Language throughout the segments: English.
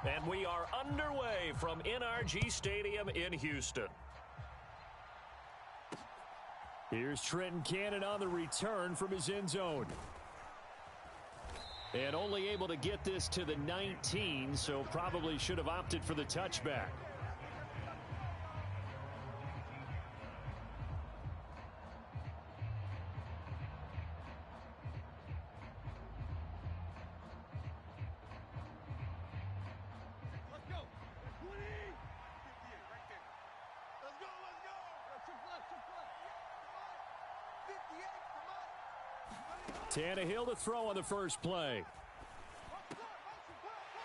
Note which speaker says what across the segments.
Speaker 1: And we are underway from NRG Stadium in Houston.
Speaker 2: Here's Trenton Cannon on the return from his end zone. And only able to get this to the 19, so probably should have opted for the touchback. Tannehill to throw on the first play.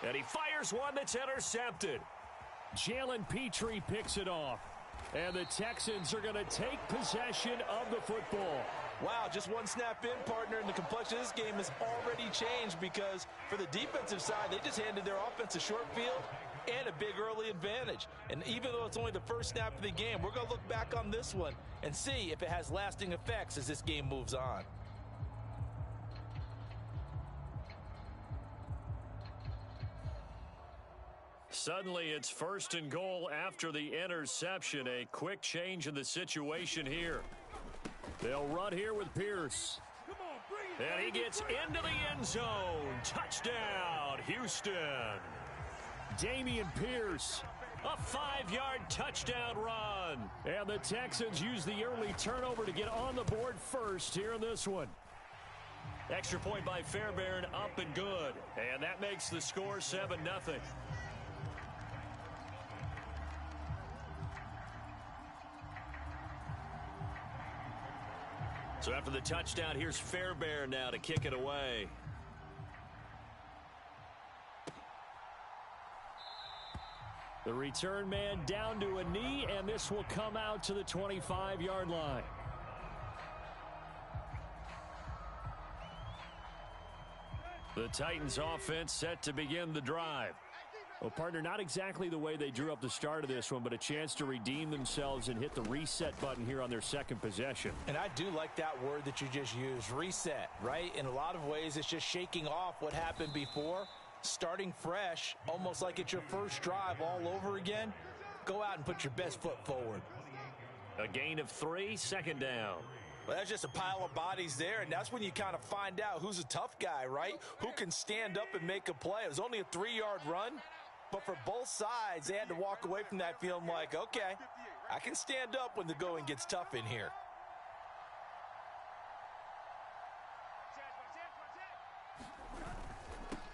Speaker 1: And he fires one that's intercepted.
Speaker 2: Jalen Petrie picks it off. And the Texans are going to take possession of the football.
Speaker 3: Wow, just one snap in, partner, and the complexion of this game has already changed because for the defensive side, they just handed their offense a short field and a big early advantage. And even though it's only the first snap of the game, we're going to look back on this one and see if it has lasting effects as this game moves on.
Speaker 1: Suddenly, it's first and goal after the interception. A quick change in the situation here.
Speaker 2: They'll run here with Pierce.
Speaker 1: And he gets into the end zone. Touchdown, Houston.
Speaker 2: Dameon Pierce.
Speaker 1: A 5-yard touchdown run.
Speaker 2: And the Texans use the early turnover to get on the board first here in this one.
Speaker 1: Extra point by Fairbairn, up and good. And that makes the score 7-0. So after the touchdown, here's Fairbairn now to kick it away.
Speaker 2: The return man down to a knee, and this will come out to the 25-yard line.
Speaker 1: The Titans offense set to begin the drive.
Speaker 2: Well, partner, not exactly the way they drew up the start of this one, but a chance to redeem themselves and hit the reset button here on their second possession.
Speaker 3: And I do like that word that you just used, reset, right? In a lot of ways, it's just shaking off what happened before, starting fresh, almost like it's your first drive all over again. Go out and put your best foot forward.
Speaker 1: A gain of 3, second down.
Speaker 3: Well, that's just a pile of bodies there, and that's when you kind of find out who's a tough guy, right? Who can stand up and make a play. It was only a 3-yard run. But for both sides, they had to walk away from that feeling like, okay, I can stand up when the going gets tough in here.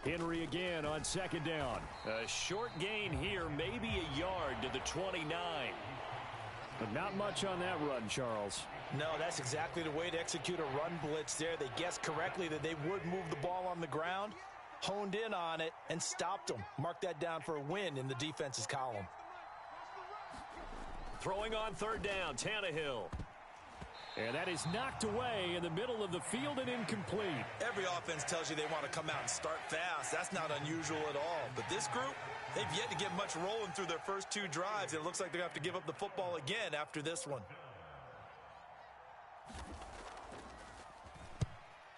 Speaker 2: Henry again on second down.
Speaker 1: A short gain here, maybe a yard to the 29.
Speaker 2: But not much on that run, Charles.
Speaker 3: No, that's exactly the way to execute a run blitz there. They guessed correctly that they would move the ball on the ground, honed in on it, and stopped them. Mark that down for a win in the defense's column.
Speaker 1: Throwing on third down, Tannehill.
Speaker 2: And that is knocked away in the middle of the field and incomplete.
Speaker 3: Every offense tells you they want to come out and start fast. That's not unusual at all. But this group, they've yet to get much rolling through their first 2 drives. It looks like they're going to have to give up the football again after this one.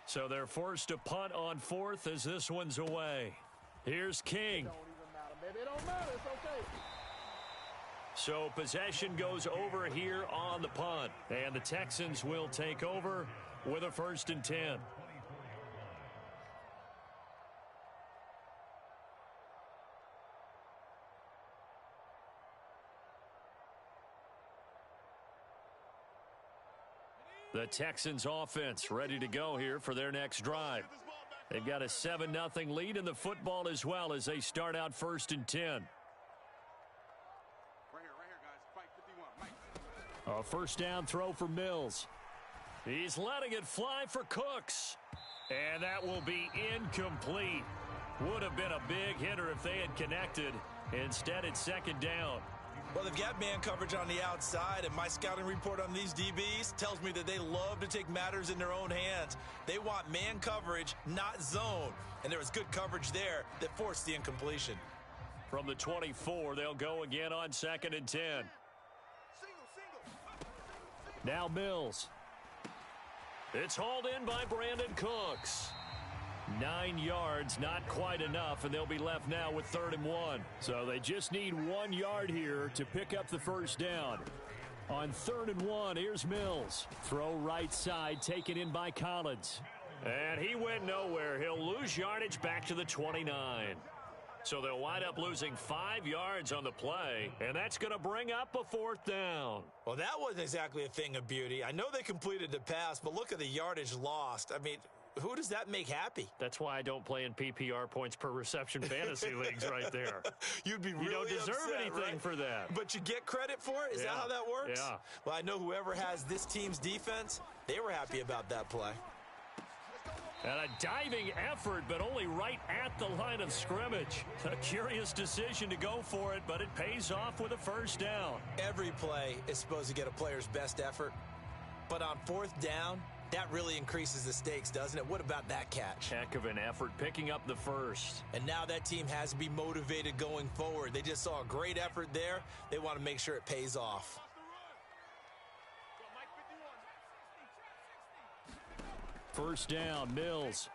Speaker 1: So they're forced to punt on 4th as this one's away. Here's King.
Speaker 4: It don't even matter, baby. It don't matter. It's okay.
Speaker 1: So possession goes over here on the punt. And the Texans will take over with a 1st and 10. The Texans offense ready to go here for their next drive. They've got a 7-0 lead in the football as well as they start out 1st and 10.
Speaker 4: Right here, guys. Fight 51. Mike.
Speaker 2: A first down throw for Mills.
Speaker 1: He's letting it fly for Cooks. And that will be incomplete. Would have been a big hitter if they had connected. Instead, it's 2nd down.
Speaker 3: Well, they've got man coverage on the outside, and my scouting report on these DBs tells me that they love to take matters in their own hands. They want man coverage, not zone. And there was good coverage there that forced the incompletion.
Speaker 1: From the 24, they'll go again on 2nd and 10.
Speaker 2: Now Mills.
Speaker 1: It's hauled in by Brandon Cooks.
Speaker 2: 9 yards, not quite enough, and they'll be left now with 3rd and 1. So they just need 1 yard here to pick up the first down. On 3rd and 1, here's Mills. Throw right side, taken in by Collins. And he went nowhere. He'll lose yardage back to the 29. So they'll wind up losing 5 yards on the play, and that's going to bring up a 4th down.
Speaker 3: Well, that wasn't exactly a thing of beauty. I know they completed the pass, but look at the yardage lost. I mean, who does that make happy?
Speaker 2: That's why I don't play in PPR points per reception fantasy leagues right there.
Speaker 3: You'd be really
Speaker 2: You don't deserve
Speaker 3: upset,
Speaker 2: anything
Speaker 3: right?
Speaker 2: for that.
Speaker 3: But you get credit for it? Is that how that works?
Speaker 2: Yeah.
Speaker 3: Well, I know whoever has this team's defense, they were happy about that play.
Speaker 2: And a diving effort, but only right at the line of scrimmage. A curious decision to go for it, but it pays off with a 1st down.
Speaker 3: Every play is supposed to get a player's best effort. But on 4th down, that really increases the stakes, doesn't it? What about that catch?
Speaker 2: Heck of an effort, picking up the 1st.
Speaker 3: And now that team has to be motivated going forward. They just saw a great effort there. They want to make sure it pays off.
Speaker 2: First down, Mills.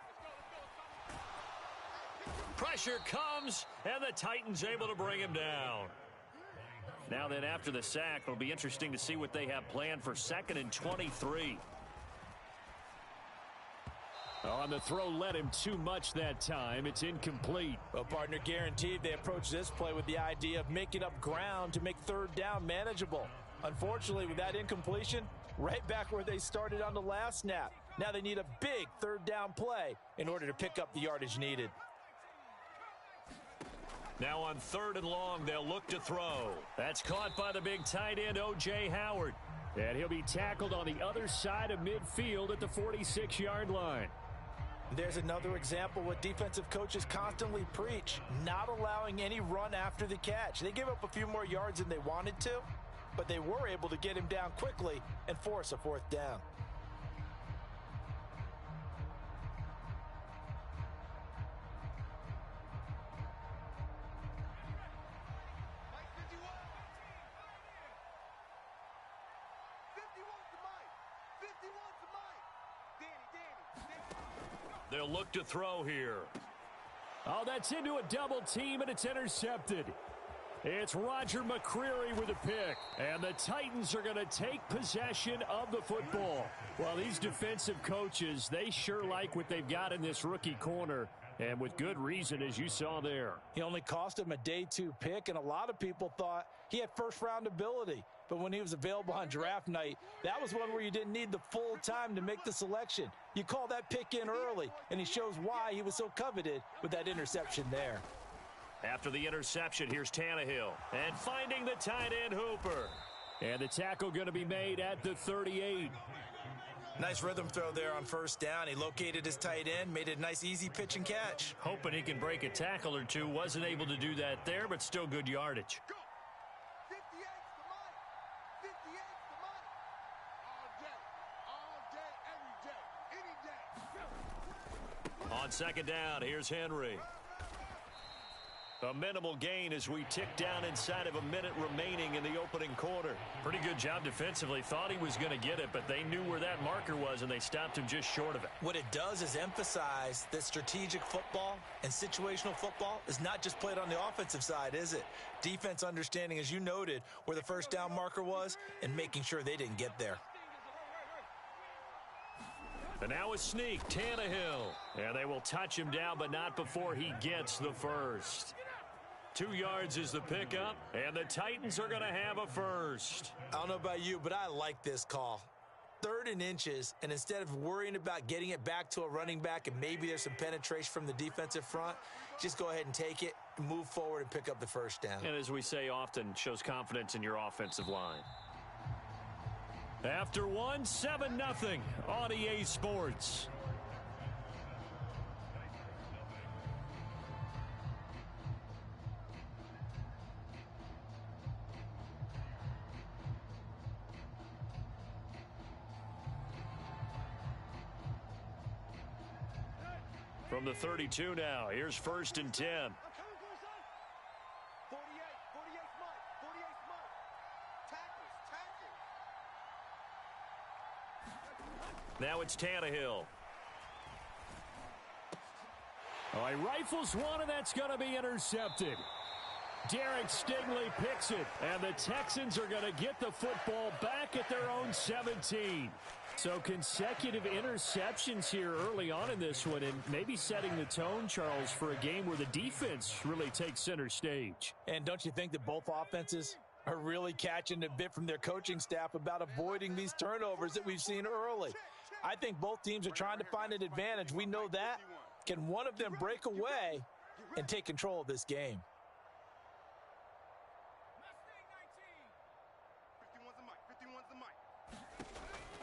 Speaker 2: Pressure comes, and the Titans able to bring him down. Now then, after the sack, it'll be interesting to see what they have planned for 2nd and 23. On the throw, led him too much that time. It's incomplete.
Speaker 3: Well, partner, guaranteed they approach this play with the idea of making up ground to make 3rd down manageable. Unfortunately, with that incompletion, right back where they started on the last snap. Now they need a big 3rd down play in order to pick up the yardage needed.
Speaker 2: Now on 3rd and long, they'll look to throw. That's caught by the big tight end, O.J. Howard. And he'll be tackled on the other side of midfield at the 46-yard line.
Speaker 3: There's another example what defensive coaches constantly preach, not allowing any run after the catch. They gave up a few more yards than they wanted to, but they were able to get him down quickly and force a 4th down.
Speaker 2: They'll look to throw here. Oh, that's into a double team, and it's intercepted. It's Roger McCreary with a pick. And the Titans are going to take possession of the football. Well, these defensive coaches, they sure like what they've got in this rookie corner. And with good reason, as you saw there.
Speaker 3: He only cost him a day 2 pick, and a lot of people thought he had 1st-round ability. But when he was available on draft night, that was one where you didn't need the full time to make the selection. You call that pick in early, and he shows why he was so coveted with that interception there.
Speaker 2: After the interception, here's Tannehill. And finding the tight end Hooper. And the tackle going to be made at the 38.
Speaker 3: Nice rhythm throw there on 1st down. He located his tight end, made a nice easy pitch and catch.
Speaker 2: Hoping he can break a tackle or two. Wasn't able to do that there, but still good yardage. On 2nd down, here's Henry. A minimal gain as we tick down inside of a minute remaining in the opening quarter. Pretty good job defensively. Thought he was going to get it, but they knew where that marker was, and they stopped him just short of it.
Speaker 3: What it does is emphasize that strategic football and situational football is not just played on the offensive side, is it? Defense understanding, as you noted, where the 1st down marker was and making sure they didn't get there.
Speaker 2: And now a sneak, Tannehill. And they will touch him down, but not before he gets the 1st. 2 yards is the pickup, and the Titans are going to have a 1st.
Speaker 3: I don't know about you, but I like this call. 3rd and inches, and instead of worrying about getting it back to a running back and maybe there's some penetration from the defensive front, just go ahead and take it, move forward, and pick up the 1st down.
Speaker 2: And as we say often, shows confidence in your offensive line. After 1, 7-0 on EA Sports. From the 32 now, here's 1st and 10. Now it's Tannehill. Oh, he rifles one, and that's going to be intercepted. Derek Stingley picks it, and the Texans are going to get the football back at their own 17. So consecutive interceptions here early on in this one, and maybe setting the tone, Charles, for a game where the defense really takes center stage.
Speaker 3: And don't you think that both offenses are really catching a bit from their coaching staff about avoiding these turnovers that we've seen early? I think both teams are trying to find an advantage. We know that. Can one of them break away and take control of this game?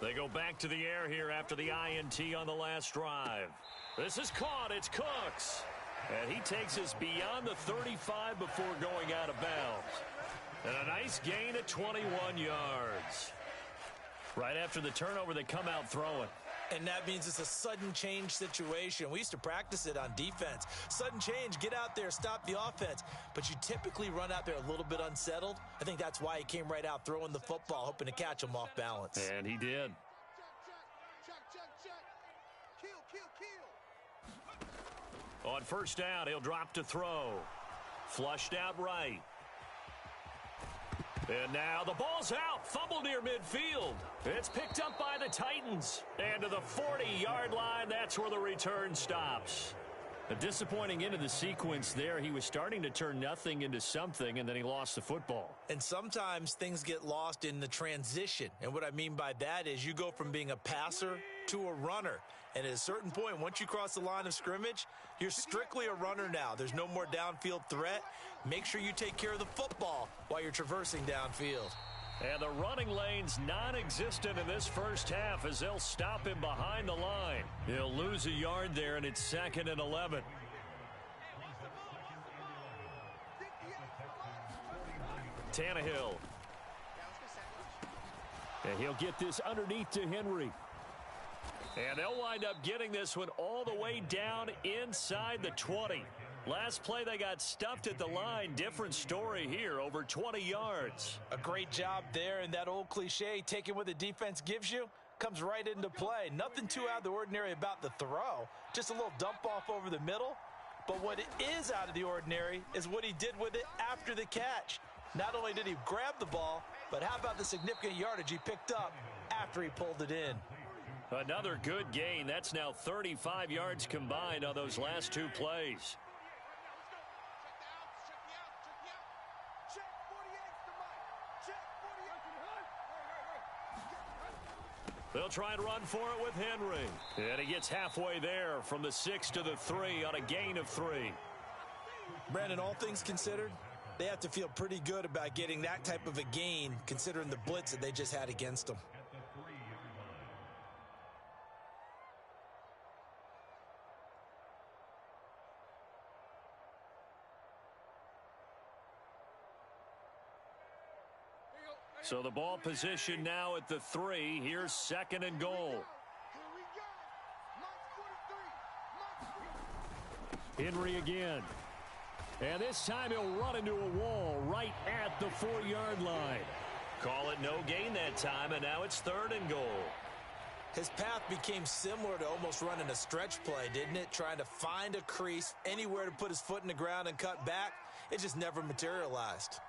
Speaker 1: They go back to the air here after the INT on the last drive. This is caught. It's Cooks. And he takes us beyond the 35 before going out of bounds. And a nice gain of 21 yards. Right after the turnover, they come out throwing.
Speaker 3: And that means it's a sudden change situation. We used to practice it on defense. Sudden change, get out there, stop the offense. But you typically run out there a little bit unsettled. I think that's why he came right out throwing the football, hoping to catch him off balance.
Speaker 1: And he did. On first down, he'll drop to throw. Flushed out right. And now the ball's out. Fumble near midfield. It's picked up by the Titans. And to the 40-yard line, that's where the return stops. A disappointing end of the sequence there. He was starting to turn nothing into something, and then he lost the football.
Speaker 3: And sometimes things get lost in the transition. And what I mean by that is you go from being a passer to a runner. And at a certain point, once you cross the line of scrimmage, you're strictly a runner now. There's no more downfield threat. Make sure you take care of the football while you're traversing downfield.
Speaker 1: And the running lane's non-existent in this first half as they'll stop him behind the line. He'll lose a yard there, and it's 2nd and 11. Tannehill.
Speaker 2: And he'll get this underneath to Henry.
Speaker 1: And they'll wind up getting this one all the way down inside the 20. Last play, they got stuffed at the line. Different story here, over 20 yards.
Speaker 3: A great job there, and that old cliche, taking what the defense gives you, comes right into play. Nothing too out of the ordinary about the throw. Just a little dump off over the middle. But what is out of the ordinary is what he did with it after the catch. Not only did he grab the ball, but how about the significant yardage he picked up after he pulled it in?
Speaker 1: Another good gain. That's now 35 yards combined on those last two plays. They'll try and run for it with Henry. And he gets halfway there from the 6 to the 3 on a gain of 3.
Speaker 3: Brandon, all things considered, they have to feel pretty good about getting that type of a gain considering the blitz that they just had against them.
Speaker 1: So the ball position now at the 3. Here's 2nd and goal.
Speaker 2: Henry again. And this time he'll run into a wall right at the 4-yard line.
Speaker 1: Call it no gain that time, and now it's 3rd and goal.
Speaker 3: His path became similar to almost running a stretch play, didn't it? Trying to find a crease, anywhere to put his foot in the ground and cut back. It just never materialized.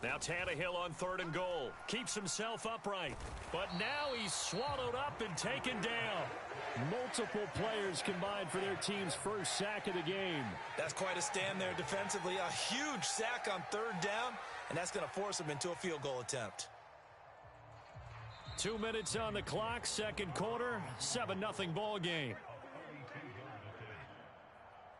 Speaker 1: Now Tannehill on 3rd and goal. Keeps himself upright. But now he's swallowed up and taken down.
Speaker 2: Multiple players combined for their team's first sack of the game.
Speaker 3: That's quite a stand there defensively. A huge sack on 3rd down, and that's going to force him into a field goal attempt.
Speaker 2: 2 minutes on the clock, 2nd quarter, 7-0 ball game.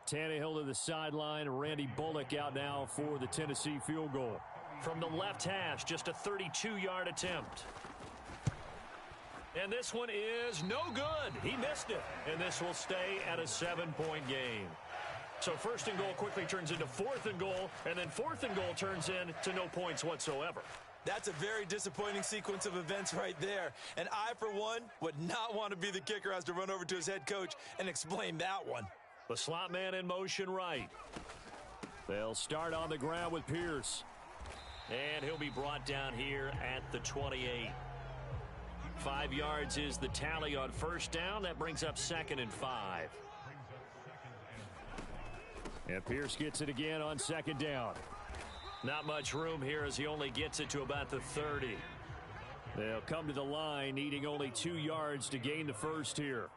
Speaker 2: Tannehill to the sideline. Randy Bullock out now for the Tennessee field goal.
Speaker 1: From the left hash, just a 32-yard attempt. And this one is no good. He missed it. And this will stay at a 7-point game. So 1st and goal quickly turns into 4th and goal, and then 4th and goal turns into no points whatsoever.
Speaker 3: That's a very disappointing sequence of events right there. And I, for one, would not want to be the kicker who has to run over to his head coach and explain that one.
Speaker 2: The slot man in motion right. They'll start on the ground with Pierce.
Speaker 1: And he'll be brought down here at the 28. 5 yards is the tally on first down. That brings up 2nd and 5.
Speaker 2: And Pierce gets it again on 2nd down.
Speaker 1: Not much room here as he only gets it to about the 30.
Speaker 2: They'll come to the line needing only 2 yards to gain the first here.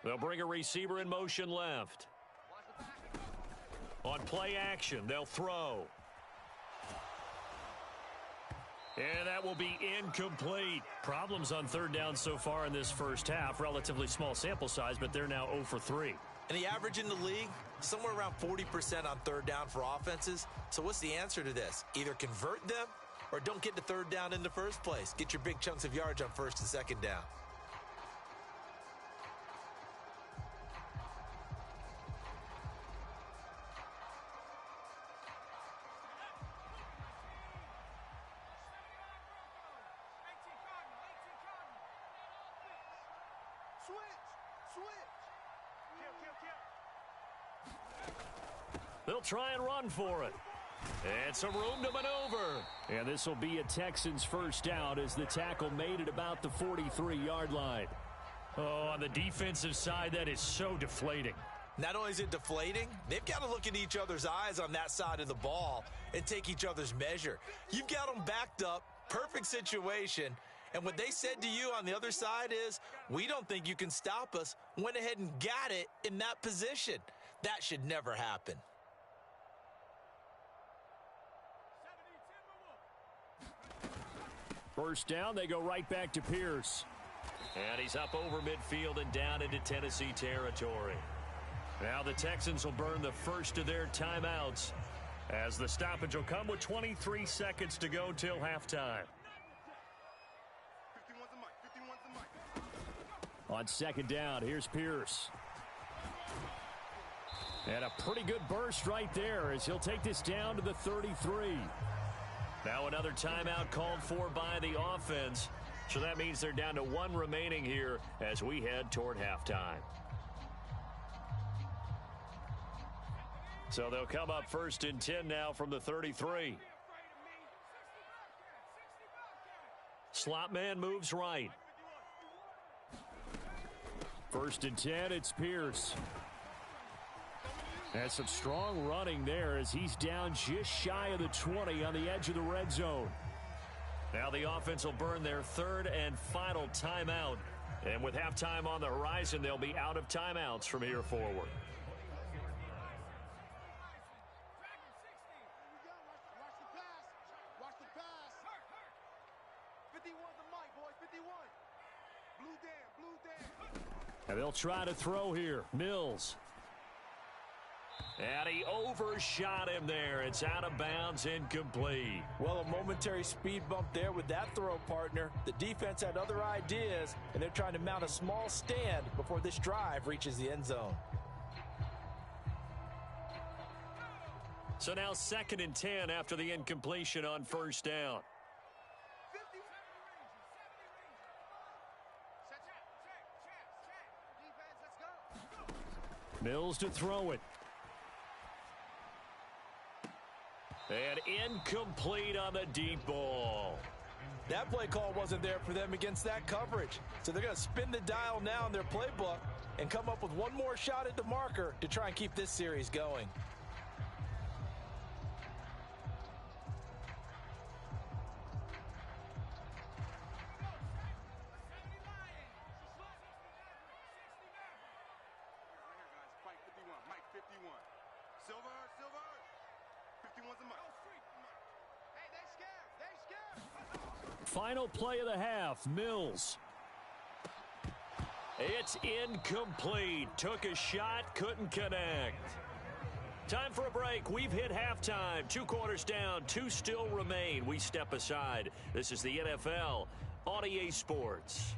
Speaker 1: They'll bring a receiver in motion left. On play action, they'll throw. And that will be incomplete.
Speaker 2: Problems on 3rd down so far in this first half. Relatively small sample size, but they're now 0 for 3.
Speaker 3: And the average in the league, somewhere around 40% on 3rd down for offenses. So what's the answer to this? Either convert them or don't get to 3rd down in the first place. Get your big chunks of yards on 1st and 2nd down.
Speaker 1: They'll try and run for it. And some room to maneuver.
Speaker 2: And this will be a Texans first down as the tackle made it about the 43-yard line.
Speaker 1: Oh, on the defensive side, that is so deflating.
Speaker 3: Not only is it deflating, they've got to look in each other's eyes on that side of the ball and take each other's measure. You've got them backed up, perfect situation, and what they said to you on the other side is, we don't think you can stop us. Went ahead and got it in that position. That should never happen.
Speaker 2: First down, they go right back to Pierce.
Speaker 1: And he's up over midfield and down into Tennessee territory. Now the Texans will burn the first of their timeouts as the stoppage will come with 23 seconds to go till halftime.
Speaker 2: On 2nd down, here's Pierce. And a pretty good burst right there as he'll take this down to the 33.
Speaker 1: Now another timeout called for by the offense. So that means they're down to 1 remaining here as we head toward halftime. So they'll come up 1st and 10 now from the 33. Slot man moves right.
Speaker 2: 1st and 10, it's Pierce. And some strong running there as he's down just shy of the 20 on the edge of the red zone.
Speaker 1: Now the offense will burn their 3rd and final timeout. And with halftime on the horizon, they'll be out of timeouts from here forward.
Speaker 2: And they'll try to throw here. Mills.
Speaker 1: And he overshot him there. It's out of bounds, incomplete.
Speaker 3: Well, a momentary speed bump there with that throw, partner. The defense had other ideas, and they're trying to mount a small stand before this drive reaches the end zone.
Speaker 1: So now 2nd and 10 after the incompletion on 1st down.
Speaker 2: Mills to throw it.
Speaker 1: And incomplete on the deep ball.
Speaker 3: That play call wasn't there for them against that coverage. So they're going to spin the dial now in their playbook and come up with one more shot at the marker to try and keep this series going.
Speaker 2: Final play of the half, Mills.
Speaker 1: It's incomplete. Took a shot, couldn't connect. Time for a break. We've hit halftime. 2 quarters down, 2 still remain. We step aside. This is the NFL on EA Sports.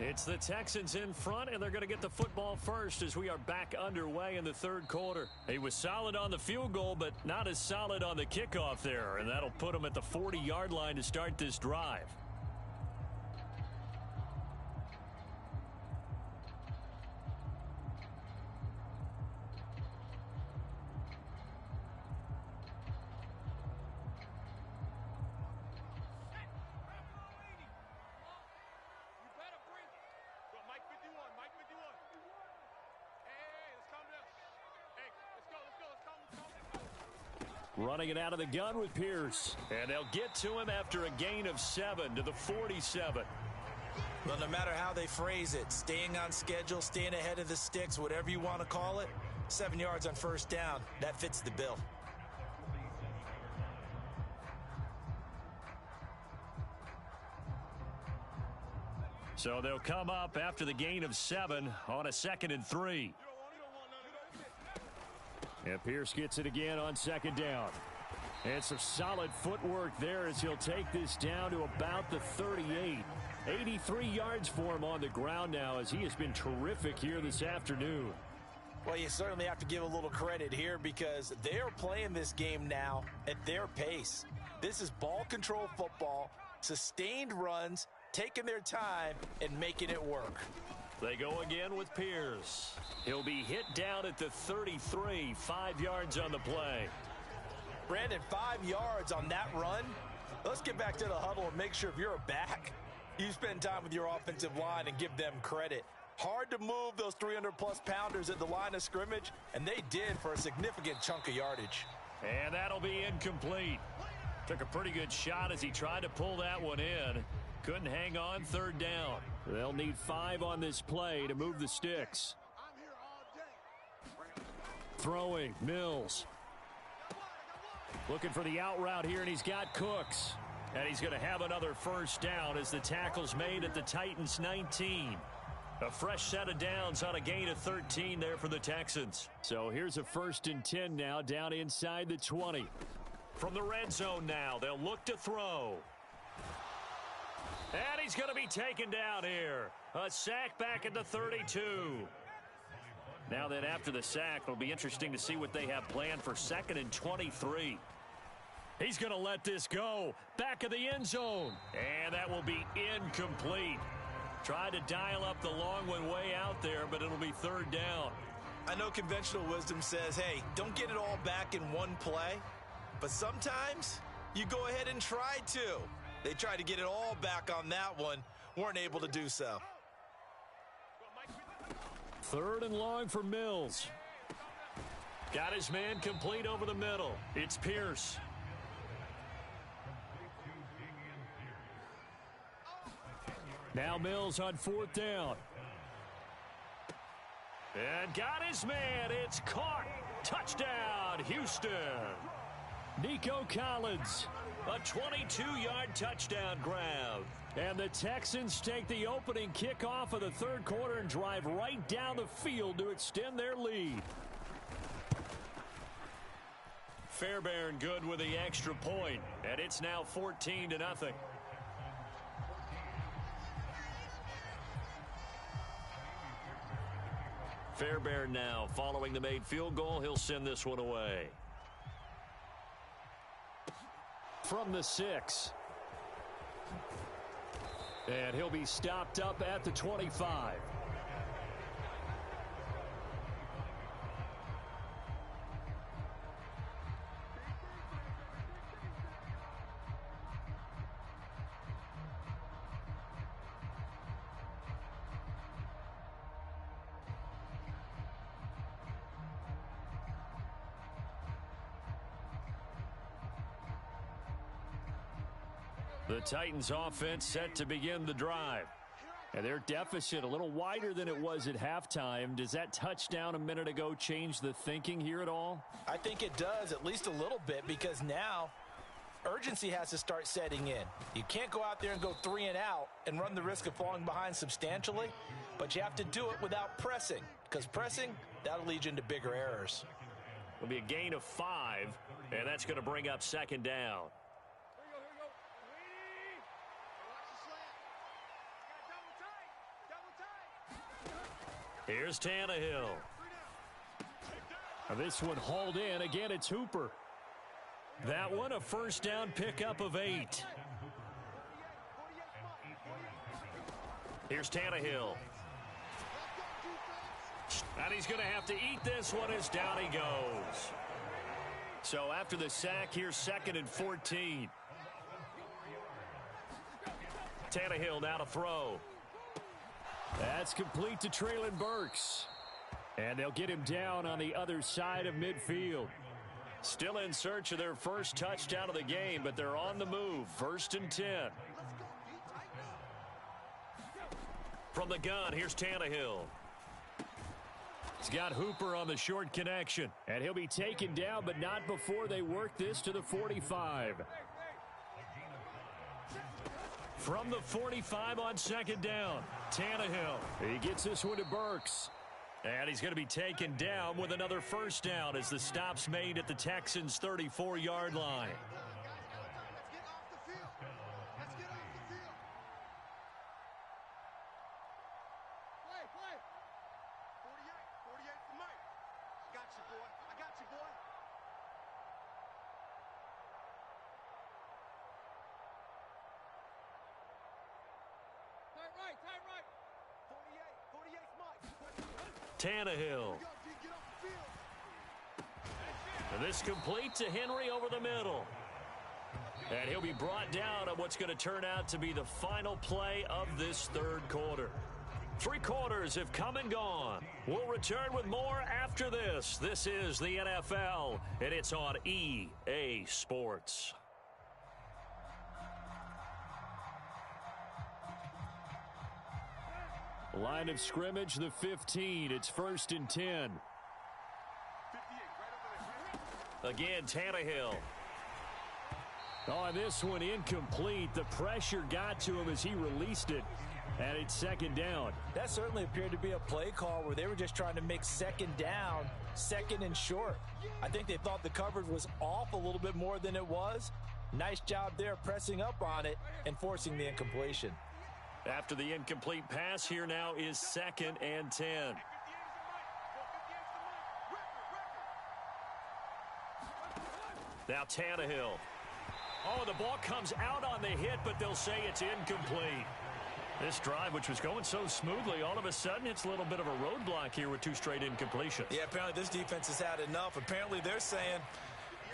Speaker 2: It's the Texans in front, and they're going to get the football first as we are back underway in the third quarter. He was solid on the field goal, but not as solid on the kickoff there, and that'll put him at the 40-yard line to start this drive. Running it out of the gun with Pierce. And they'll get to him after a gain of 7 to the 47.
Speaker 3: Well, no matter how they phrase it, staying on schedule, staying ahead of the sticks, whatever you want to call it, 7 yards on first down, that fits the bill.
Speaker 2: So they'll come up after the gain of 7 on a 2nd and 3. And Pierce gets it again on 2nd down. And some solid footwork there as he'll take this down to about the 38. 83 yards for him on the ground now as he has been terrific here this afternoon.
Speaker 3: Well, you certainly have to give a little credit here because they're playing this game now at their pace. This is ball control football, sustained runs, taking their time and making it work.
Speaker 2: They go again with Pierce. He'll be hit down at the 33, 5 yards on the play.
Speaker 3: Brandon, 5 yards on that run. Let's get back to the huddle and make sure if you're a back, you spend time with your offensive line and give them credit. Hard to move those 300-plus pounders at the line of scrimmage, and they did for a significant chunk of yardage.
Speaker 2: And that'll be incomplete. Took a pretty good shot as he tried to pull that one in. Couldn't hang on, 3rd down. They'll need 5 on this play to move the sticks. Throwing, Mills. Looking for the out route here, and he's got Cooks. And he's going to have another first down as the tackle's made at the Titans' 19. A fresh set of downs on a gain of 13 there for the Texans. So here's a 1st and 10 now down inside the 20. From the red zone now, they'll look to throw. And he's going to be taken down here. A sack back at the 32. Now then, after the sack, it'll be interesting to see what they have planned for 2nd and 23. He's going to let this go. Back of the end zone. And that will be incomplete. Tried to dial up the long one way out there, but it'll be 3rd down.
Speaker 3: I know conventional wisdom says, hey, don't get it all back in one play. But sometimes you go ahead and try to. They tried to get it all back on that one. Weren't able to do so.
Speaker 2: 3rd and long for Mills. Got his man complete over the middle. It's Pierce. Now Mills on 4th down. And got his man. It's caught. Touchdown, Houston. Nico Collins. A 22-yard touchdown grab. And the Texans take the opening kickoff of the 3rd quarter and drive right down the field to extend their lead. Fairbairn good with the extra point, and it's now 14-0. Fairbairn now following the made field goal. He'll send this one away. From the 6. And he'll be stopped up at the 25. The Titans offense set to begin the drive. And their deficit a little wider than it was at halftime. Does that touchdown a minute ago change the thinking here at all?
Speaker 3: I think it does, at least a little bit, because now urgency has to start setting in. You can't go out there and go 3 and out and run the risk of falling behind substantially, but you have to do it without pressing, because pressing, that'll lead you into bigger errors.
Speaker 2: It'll be a gain of 5, and that's going to bring up 2nd down.
Speaker 1: Here's Tannehill.
Speaker 2: This one hauled in. Again, it's Hooper.
Speaker 1: That one a first down pickup of 8. Here's Tannehill. And he's going to have to eat this one as down he goes. So after the sack, here's 2nd and 14. Tannehill now to throw.
Speaker 2: That's complete to Treylon Burks. And they'll get him down on the other side of midfield.
Speaker 1: Still in search of their first touchdown of the game, but they're on the move. 1st and 10. From the gun, here's Tannehill.
Speaker 2: He's got Hooper on the short connection. And he'll be taken down, but not before they work this to the 45.
Speaker 1: From the 45 on 2nd down, Tannehill.
Speaker 2: He gets this one to Burks.
Speaker 1: And he's going to be taken down with another first down as the stop's made at the Texans' 34-yard line. Tannehill. And this complete to Henry over the middle. And he'll be brought down on what's going to turn out to be the final play of this 3rd quarter. 3 quarters have come and gone. We'll return with more after this. This is the NFL, and it's on EA Sports.
Speaker 2: Line of scrimmage, the 15. It's 1st and 10.
Speaker 1: Again, Tannehill.
Speaker 2: Oh, this one incomplete. The pressure got to him as he released it, and it's 2nd down.
Speaker 3: That certainly appeared to be a play call where they were just trying to make 2nd down, 2nd and short. I think they thought the coverage was off a little bit more than it was. Nice job there pressing up on it and forcing the incompletion.
Speaker 1: After the incomplete pass, here now is 2nd and 10. Now Tannehill. Oh, the ball comes out on the hit, but they'll say it's incomplete. This drive, which was going so smoothly, all of a sudden it's a little bit of a roadblock here with 2 straight incompletions.
Speaker 3: Yeah, apparently this defense has had enough. Apparently they're saying,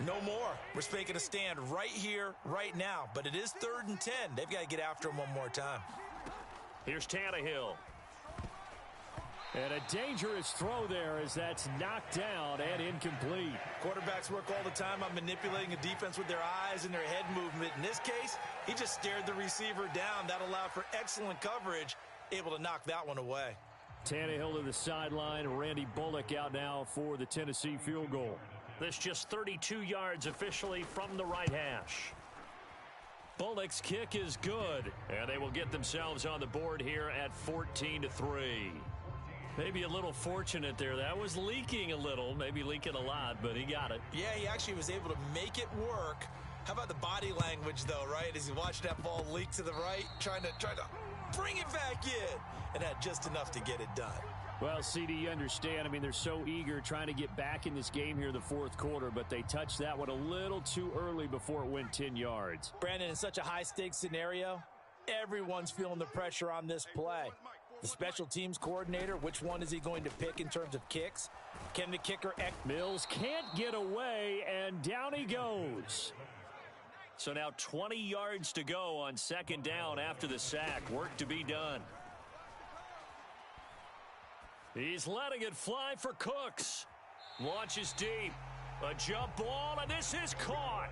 Speaker 3: no more. We're making a stand right here, right now. But it is 3rd and 10. They've got to get after him one more time.
Speaker 1: Here's Tannehill.
Speaker 2: And a dangerous throw there as that's knocked down and incomplete.
Speaker 3: Quarterbacks work all the time on manipulating a defense with their eyes and their head movement. In this case, he just stared the receiver down. That allowed for excellent coverage, able to knock that one away.
Speaker 2: Tannehill to the sideline. Randy Bullock out now for the Tennessee field goal.
Speaker 1: This just 32 yards officially from the right hash. Bullock's kick is good, and they will get themselves on the board here at 14-3. Maybe a little fortunate there. That was leaking a little, maybe leaking a lot, but he got it.
Speaker 3: Yeah, he actually was able to make it work. How about the body language, though, right? As he watched that ball leak to the right, trying to bring it back in, and had just enough to get it done.
Speaker 2: Well, CD, you understand. I mean, they're so eager trying to get back in this game here in the 4th quarter, but they touched that one a little too early before it went 10 yards.
Speaker 3: Brandon, in such a high-stakes scenario, everyone's feeling the pressure on this play. The special teams coordinator, which one is he going to pick in terms of kicks? Can the kicker...
Speaker 2: Mills can't get away, and down he goes.
Speaker 1: So now 20 yards to go on 2nd down after the sack. Work to be done. He's letting it fly for Cooks. Launches deep. A jump ball, and this is caught.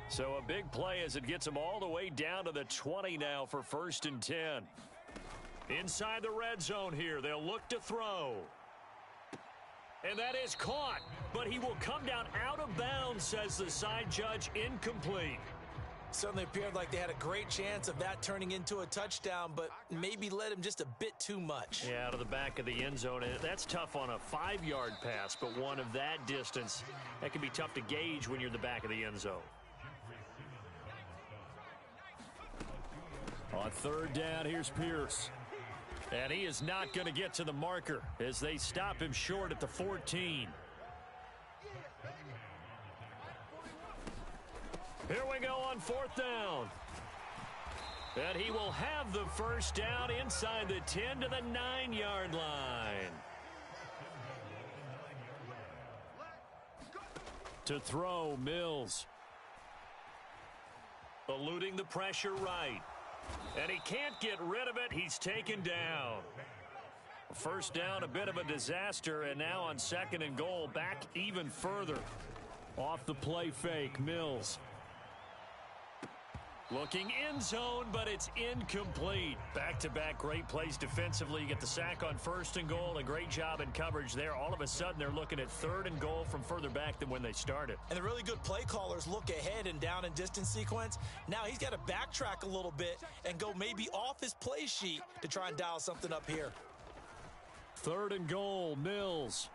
Speaker 1: So a big play as it gets them all the way down to the 20 now for 1st and 10. Inside the red zone here, they'll look to throw. And that is caught, but he will come down out of bounds, says the side judge, incomplete.
Speaker 3: Certainly appeared like they had a great chance of that turning into a touchdown, but maybe led him just a bit too much.
Speaker 2: Yeah, out of the back of the end zone. That's tough on a 5-yard pass, but one of that distance, that can be tough to gauge when you're in the back of the end zone. On third down, here's Pierce. And he is not going to get to the marker as they stop him short at the 14. Here we go on fourth down. And he will have the first down inside the 10 to the 9-yard line. To throw, Mills. Eluding the pressure right. And he can't get rid of it. He's taken down. First down, a bit of a disaster. And now on second and goal, back even further. Off the play fake, Mills. Looking in zone, but it's incomplete. Back-to-back great plays defensively. You get the sack on first and goal. A great job in coverage there. All of a sudden, they're looking at third and goal from further back than when they started.
Speaker 3: And the really good play callers look ahead and down and distance sequence. Now he's got to backtrack a little bit and go maybe off his play sheet to try and dial something up here.
Speaker 2: Third and goal, Mills.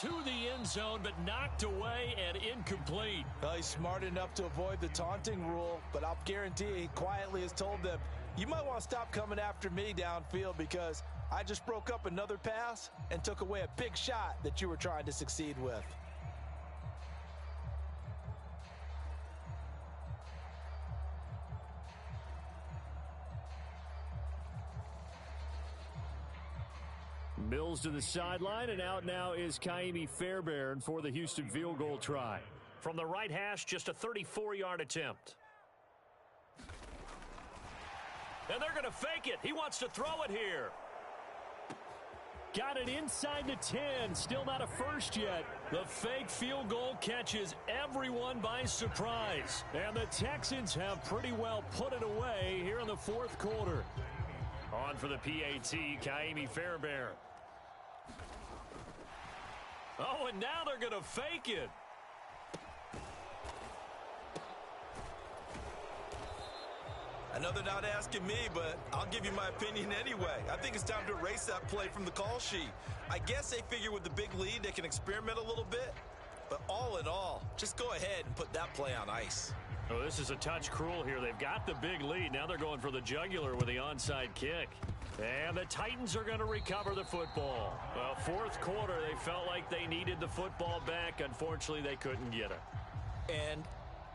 Speaker 2: To the end zone, but knocked away and incomplete.
Speaker 3: Well, he's smart enough to avoid the taunting rule, but I'll guarantee he quietly has told them, you might want to stop coming after me downfield because I just broke up another pass and took away a big shot that you were trying to succeed with.
Speaker 2: Mills to the sideline, and out now is Kaimi Fairbairn for the Houston field goal try.
Speaker 1: From the right hash, just a 34-yard attempt. And they're going to fake it. He wants to throw it here.
Speaker 2: Got it inside the 10. Still not a first yet. The fake field goal catches everyone by surprise. And the Texans have pretty well put it away here in the fourth quarter.
Speaker 1: On for the PAT, Kaimi Fairbairn.
Speaker 2: Oh, and now they're going to fake it.
Speaker 3: I know they're not asking me, but I'll give you my opinion anyway. I think it's time to erase that play from the call sheet. I guess they figure with the big lead they can experiment a little bit. But all in all, just go ahead and put that play on ice.
Speaker 1: Oh, this is a touch cruel here. They've got the big lead. Now they're going for the jugular with the onside kick. And the Titans are going to recover the football. Well, fourth quarter, they felt like they needed the football back. Unfortunately, they couldn't get it.
Speaker 3: And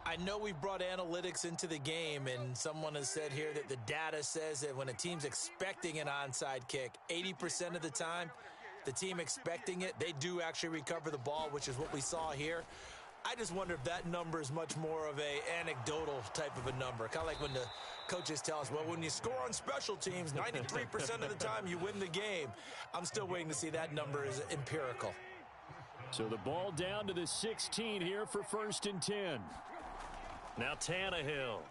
Speaker 3: I know we've brought analytics into the game, and someone has said here that the data says that when a team's expecting an onside kick, 80% of the time, the team expecting it, they do actually recover the ball, which is what we saw here. I just wonder if that number is much more of a anecdotal type of a number. Kind of like when the coaches tell us, well, when you score on special teams, 93% of the time you win the game. I'm still waiting to see that number is empirical.
Speaker 2: So the ball down to the 16 here for first and 10.
Speaker 1: Now Tannehill.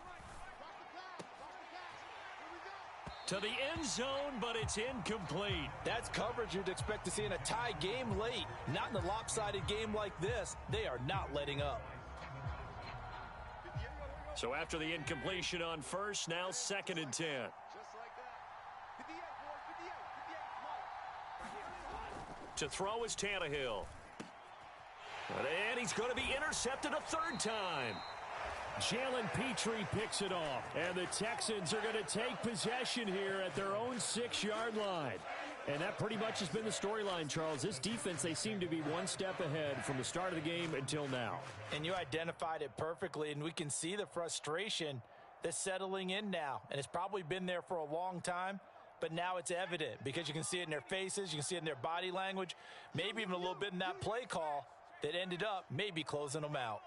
Speaker 2: To the end zone, but it's incomplete.
Speaker 3: That's coverage you'd expect to see in a tie game late. Not in a lopsided game like this. They are not letting up.
Speaker 1: So after the incompletion on first, now second and 10. To throw is Tannehill. And he's going to be intercepted a third time.
Speaker 2: Jalen Petrie picks it off, and the Texans are going to take possession here at their own 6-yard line. And that pretty much has been the storyline, Charles. This defense, they seem to be one step ahead from the start of the game until now.
Speaker 3: And you identified it perfectly, and we can see the frustration that's settling in now. And it's probably been there for a long time, but now it's evident because you can see it in their faces, you can see it in their body language, maybe even a little bit in that play call that ended up maybe closing them out.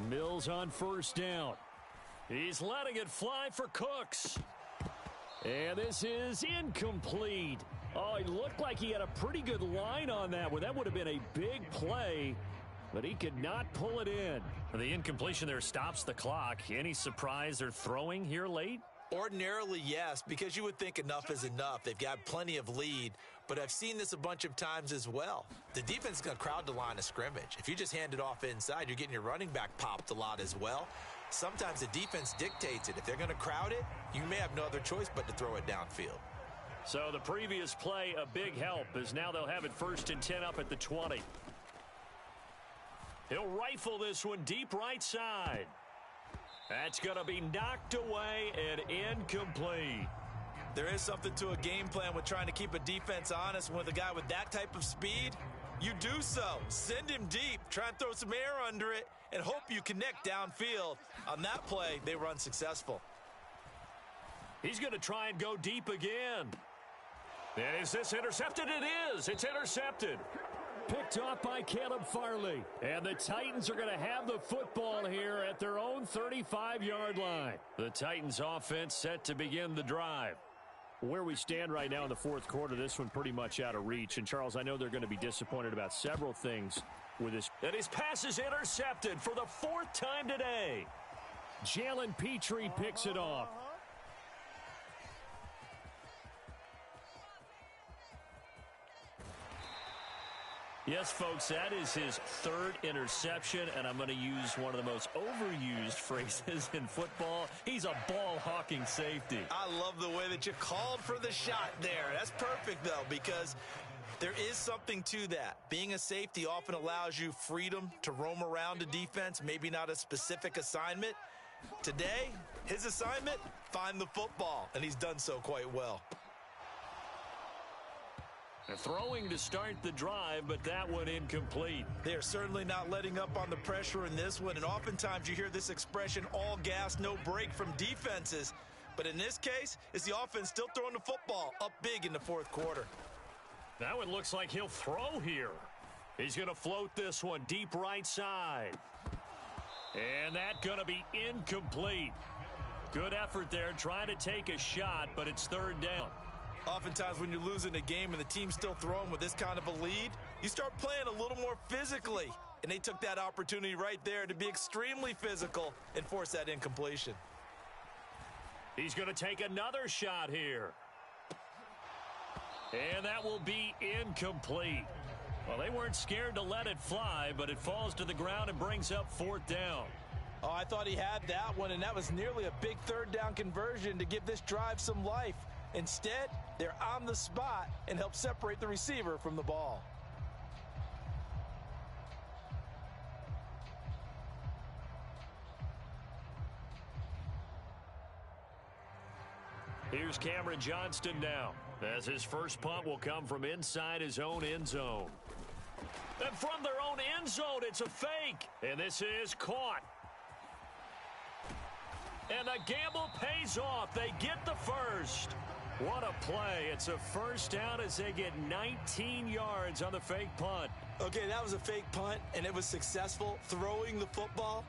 Speaker 2: Mills on first down.
Speaker 1: He's letting it fly for Cooks.
Speaker 2: And this is incomplete. Oh, it looked like he had a pretty good line on that one. That would have been a big play, but he could not pull it in.
Speaker 1: The incompletion there stops the clock. Any surprise they're throwing here late?
Speaker 3: Ordinarily, yes, because you would think enough is enough. They've got plenty of lead, but I've seen this a bunch of times as well. The defense is going to crowd the line of scrimmage. If you just hand it off inside, you're getting your running back popped a lot as well. Sometimes the defense dictates it. If they're going to crowd it, you may have no other choice but to throw it downfield.
Speaker 2: So the previous play, a big help, as now they'll have it 1st and 10 up at the 20. He'll rifle this one deep right side. That's going to be knocked away and incomplete.
Speaker 3: There is something to a game plan with trying to keep a defense honest. With a guy with that type of speed, you do so. Send him deep, try and throw some air under it, and hope you connect downfield. On that play, they were unsuccessful.
Speaker 2: He's going to try and go deep again. And is this intercepted? It is. It's intercepted. Picked off by Caleb Farley. And the Titans are going to have the football here at their own 35-yard line. The Titans offense set to begin the drive. Where we stand right now in the fourth quarter, this one pretty much out of reach. And, Charles, I know they're going to be disappointed about several things with this.
Speaker 1: And his pass is intercepted for the 4th time today.
Speaker 2: Jalen Petrie picks it off.
Speaker 1: Yes, folks, that is his 3rd interception, and I'm going to use one of the most overused phrases in football. He's a ball-hawking safety.
Speaker 3: I love the way that you called for the shot there. That's perfect, though, because there is something to that. Being a safety often allows you freedom to roam around a defense, maybe not a specific assignment. Today, his assignment, find the football, and he's done so quite well.
Speaker 2: Throwing to start the drive, but that one incomplete.
Speaker 3: They're certainly not letting up on the pressure in this one, and oftentimes you hear this expression, all gas, no break from defenses. But in this case, it's the offense still throwing the football up big in the fourth quarter.
Speaker 2: That one looks like he'll throw here. He's going to float this one deep right side. And that's going to be incomplete. Good effort there trying to take a shot, but it's 3rd down.
Speaker 3: Oftentimes when you're losing a game and the team's still throwing with this kind of a lead, you start playing a little more physically. And they took that opportunity right there to be extremely physical and force that incompletion.
Speaker 2: He's going to take another shot here. And that will be incomplete. Well, they weren't scared to let it fly, but it falls to the ground and brings up 4th down.
Speaker 3: Oh, I thought he had that one, and that was nearly a big 3rd down conversion to give this drive some life. Instead, they're on the spot and help separate the receiver from the ball.
Speaker 2: Here's Cameron Johnston now, as his first punt will come from inside his own end zone. And from their own end zone, it's a fake. And this is caught. And the gamble pays off. They get the first. What a play. It's a 1st down as they get 19 yards on the fake punt.
Speaker 3: Okay, that was a fake punt, and it was successful throwing the football.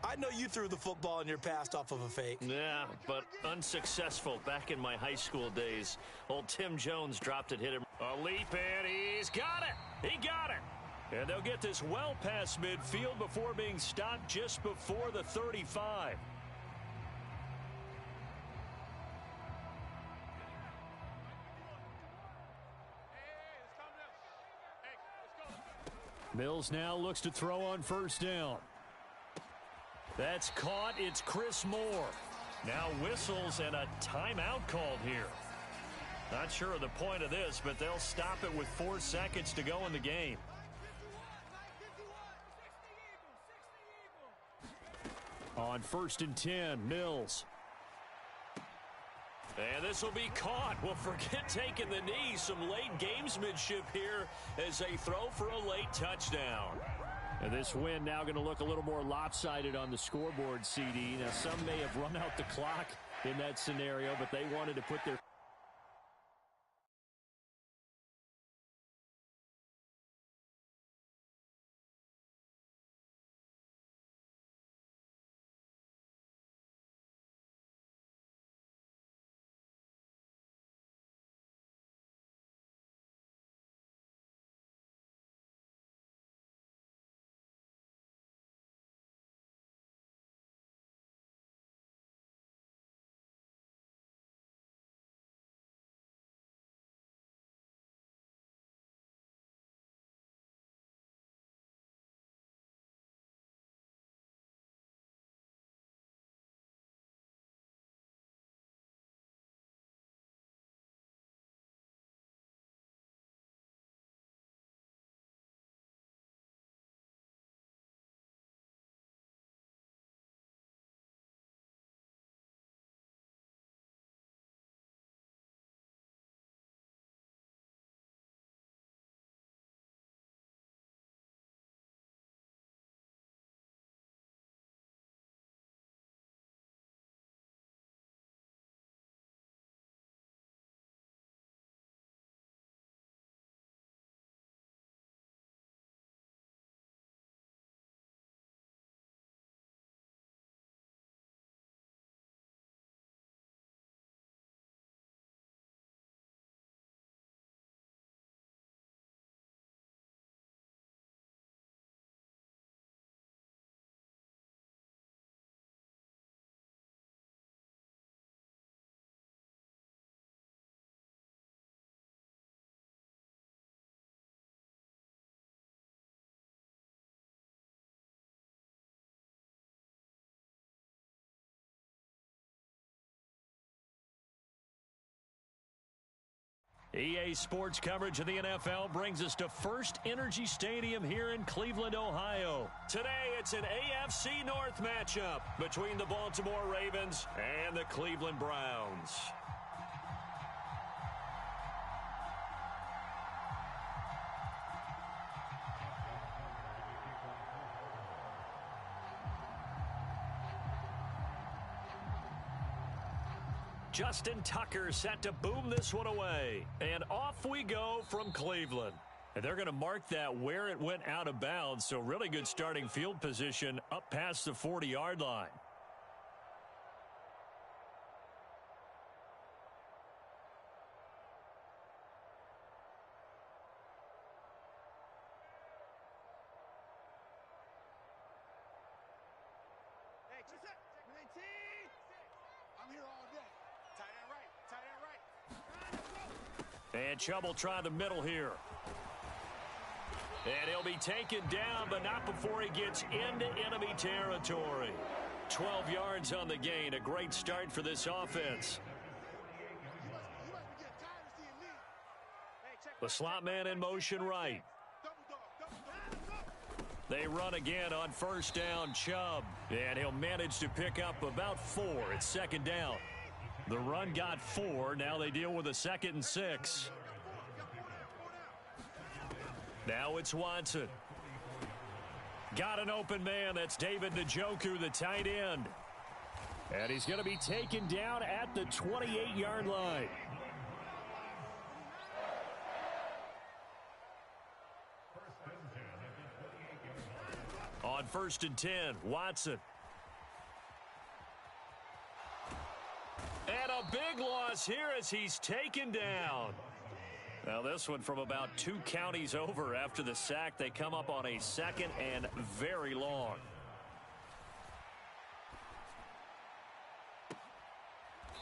Speaker 3: I know you threw the football in your past off of a fake.
Speaker 1: Yeah, but unsuccessful back in my high school days. Old Tim Jones dropped it, hit him.
Speaker 2: A leap, and he's got it. He got it. And they'll get this well past midfield before being stopped just before the 35. Mills now looks to throw on 1st down. That's caught. It's Chris Moore. Now whistles and a timeout called here. Not sure of the point of this, but they'll stop it with 4 seconds to go in the game. On 1st and 10, Mills. And this will be caught. Well, forget taking the knee. Some late gamesmanship here as they throw for a late touchdown. And this win now going to look a little more lopsided on the scoreboard, CD. Now, some may have run out the clock in that scenario, but they wanted to put their EA Sports coverage of the NFL brings us to First Energy Stadium here in Cleveland, Ohio.
Speaker 1: Today, it's an AFC North matchup between the Baltimore Ravens and the Cleveland Browns. Justin Tucker set to boom this one away. And off we go from Cleveland.
Speaker 2: And they're going to mark that where it went out of bounds, so really good starting field position up past the 40-yard line.
Speaker 1: And Chubb will try the middle here. And he'll be taken down, but not before he gets into enemy territory. 12 yards on the gain. A great start for this offense. The slot man in motion right. They run again on first down, Chubb. And he'll manage to pick up about 4. It's second down. The run got 4. Now they deal with a 2nd and 6. Now it's Watson. Got an open man. That's David Njoku, the tight end. And he's going to be taken down at the 28-yard line. On 1st and 10, Watson. And a big loss here as he's taken down. Now this one from about 2 counties over after the sack. They come up on a 2nd and very long.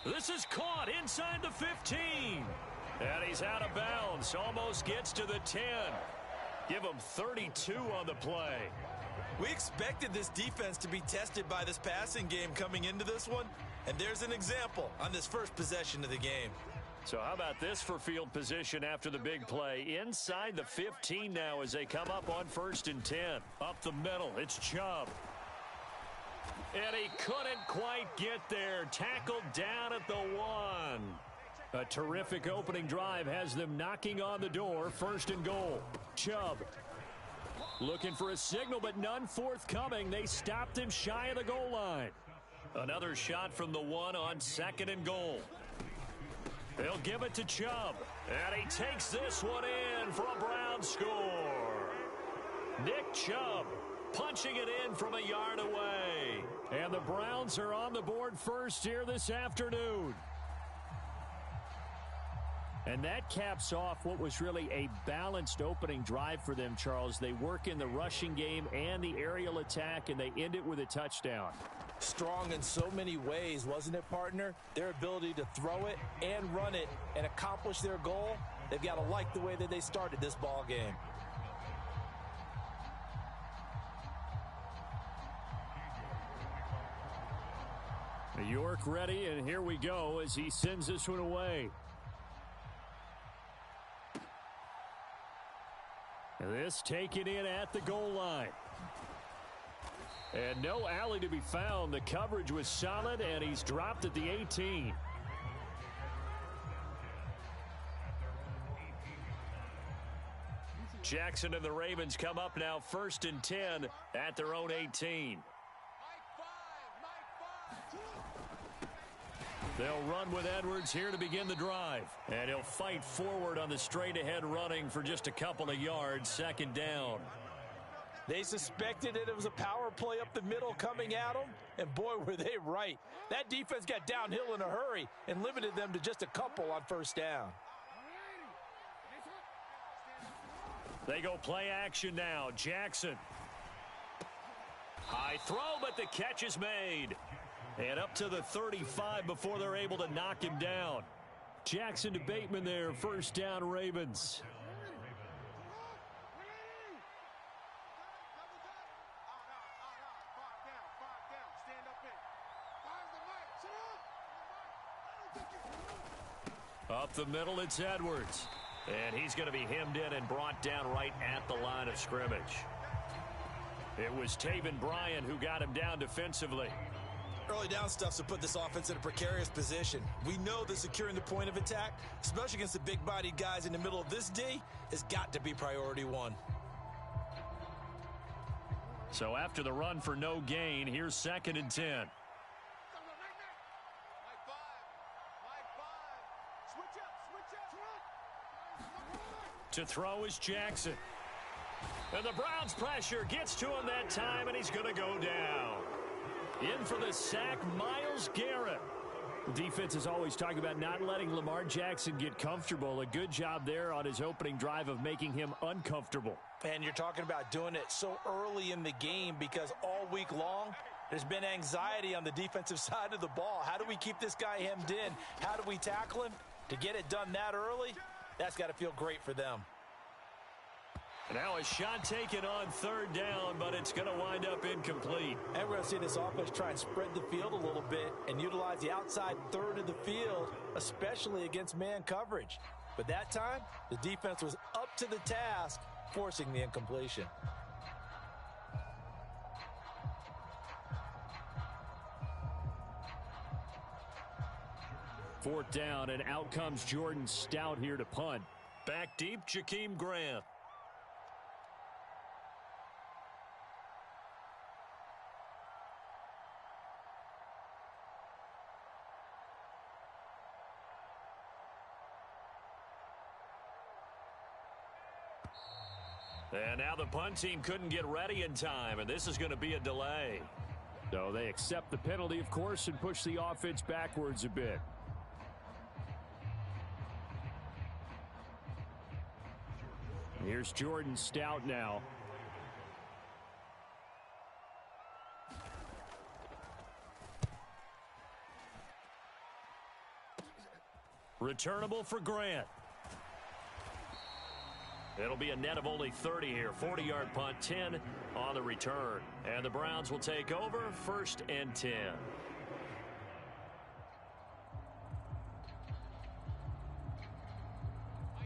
Speaker 1: This is caught inside the 15. And he's out of bounds. Almost gets to the 10. Give him 32 on the play.
Speaker 3: We expected this defense to be tested by this passing game coming into this one. And there's an example on this first possession of the game.
Speaker 1: So how about this for field position after the big play? Inside the 15 now as they come up on 1st and 10. Up the middle, it's Chubb. And he couldn't quite get there. Tackled down at the 1.
Speaker 2: A terrific opening drive has them knocking on the door. 1st and goal. Chubb looking for a signal, but none forthcoming. They stopped him shy of the goal line.
Speaker 1: Another shot from the 1 on 2nd and goal. They'll give it to Chubb. And he takes this one in for a Brown score. Nick Chubb punching it in from a yard away.
Speaker 2: And the Browns are on the board first here this afternoon. And that caps off what was really a balanced opening drive for them, Charles. They work in the rushing game and the aerial attack, and they end it with a touchdown.
Speaker 3: Strong in so many ways, wasn't it, partner? Their ability to throw it and run it and accomplish their goal, they've got to like the way that they started this ball game.
Speaker 2: York ready, and here we go as he sends this one away. This taken in at the goal line. And no alley to be found. The coverage was solid, and he's dropped at the 18.
Speaker 1: Jackson and the Ravens come up now 1st and 10 at their own 18. They'll run with Edwards here to begin the drive. And he'll fight forward on the straight-ahead running for just a couple of yards. 2nd down.
Speaker 3: They suspected that it was a power play up the middle coming at them, and boy, were they right. That defense got downhill in a hurry and limited them to just a couple on 1st down.
Speaker 1: They go play action now. Jackson. High throw, but the catch is made. And up to the 35 before they're able to knock him down.
Speaker 2: Jackson to Bateman there. 1st down, Ravens. Up the middle, it's Edwards.
Speaker 1: And he's going to be hemmed in and brought down right at the line of scrimmage. It was Taven Bryan who got him down defensively.
Speaker 3: Early down stuffs to put this offense in a precarious position. We know that securing the point of attack, especially against the big-bodied guys in the middle of this D, has got to be priority one.
Speaker 2: So after the run for no gain, here's 2nd and 10. To throw is Jackson. And the Browns' pressure gets to him that time, and he's going to go down. In for the sack, Myles Garrett. The defense is always talking about not letting Lamar Jackson get comfortable. A good job there on his opening drive of making him uncomfortable.
Speaker 3: And you're talking about doing it so early in the game because all week long, there's been anxiety on the defensive side of the ball. How do we keep this guy hemmed in? How do we tackle him? To get it done that early, that's got to feel great for them.
Speaker 2: Now a shot taken on 3rd down, but it's going to wind up incomplete.
Speaker 3: And we're going to see this offense try and spread the field a little bit and utilize the outside third of the field, especially against man coverage. But that time, the defense was up to the task, forcing the incompletion.
Speaker 2: Fourth down, and out comes Jordan Stout here to punt.
Speaker 1: Back deep, Jakeem Grant. And now the punt team couldn't get ready in time, and this is going to be a delay.
Speaker 2: So they accept the penalty, of course, and push the offense backwards a bit. Here's Jordan Stout now.
Speaker 1: Returnable for Grant. It'll be a net of only 30 here. 40-yard punt, 10 on the return. And the Browns will take over 1st and 10.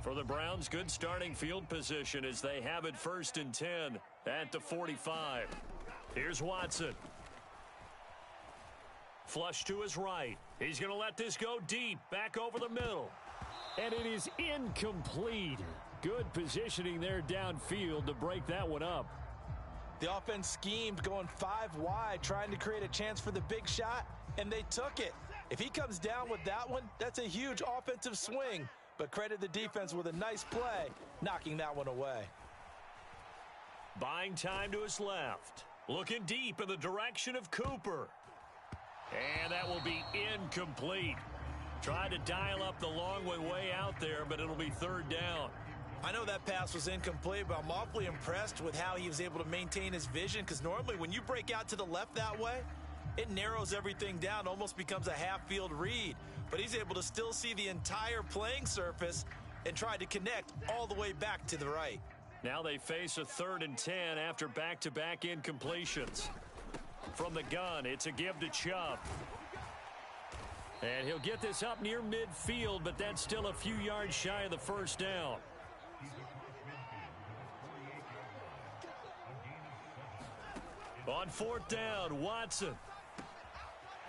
Speaker 1: For the Browns, good starting field position as they have it 1st and 10 at the 45. Here's Watson. Flush to his right. He's going to let this go deep, back over the middle.
Speaker 2: And it is incomplete. Good positioning there downfield to break that one up.
Speaker 3: The offense schemed going 5 wide, trying to create a chance for the big shot, and they took it. If he comes down with that one, that's a huge offensive swing. But credit the defense with a nice play, knocking that one away.
Speaker 1: Buying time to his left. Looking deep in the direction of Cooper. And that will be incomplete. Tried to dial up the long one way out there, but it'll be 3rd down.
Speaker 3: I know that pass was incomplete, but I'm awfully impressed with how he was able to maintain his vision, because normally when you break out to the left that way, it narrows everything down, almost becomes a half-field read. But he's able to still see the entire playing surface and try to connect all the way back to the right.
Speaker 1: Now they face a 3rd and 10 after back-to-back incompletions. From the gun, it's a give to Chubb. And he'll get this up near midfield, but that's still a few yards shy of the 1st down. On 4th down, Watson.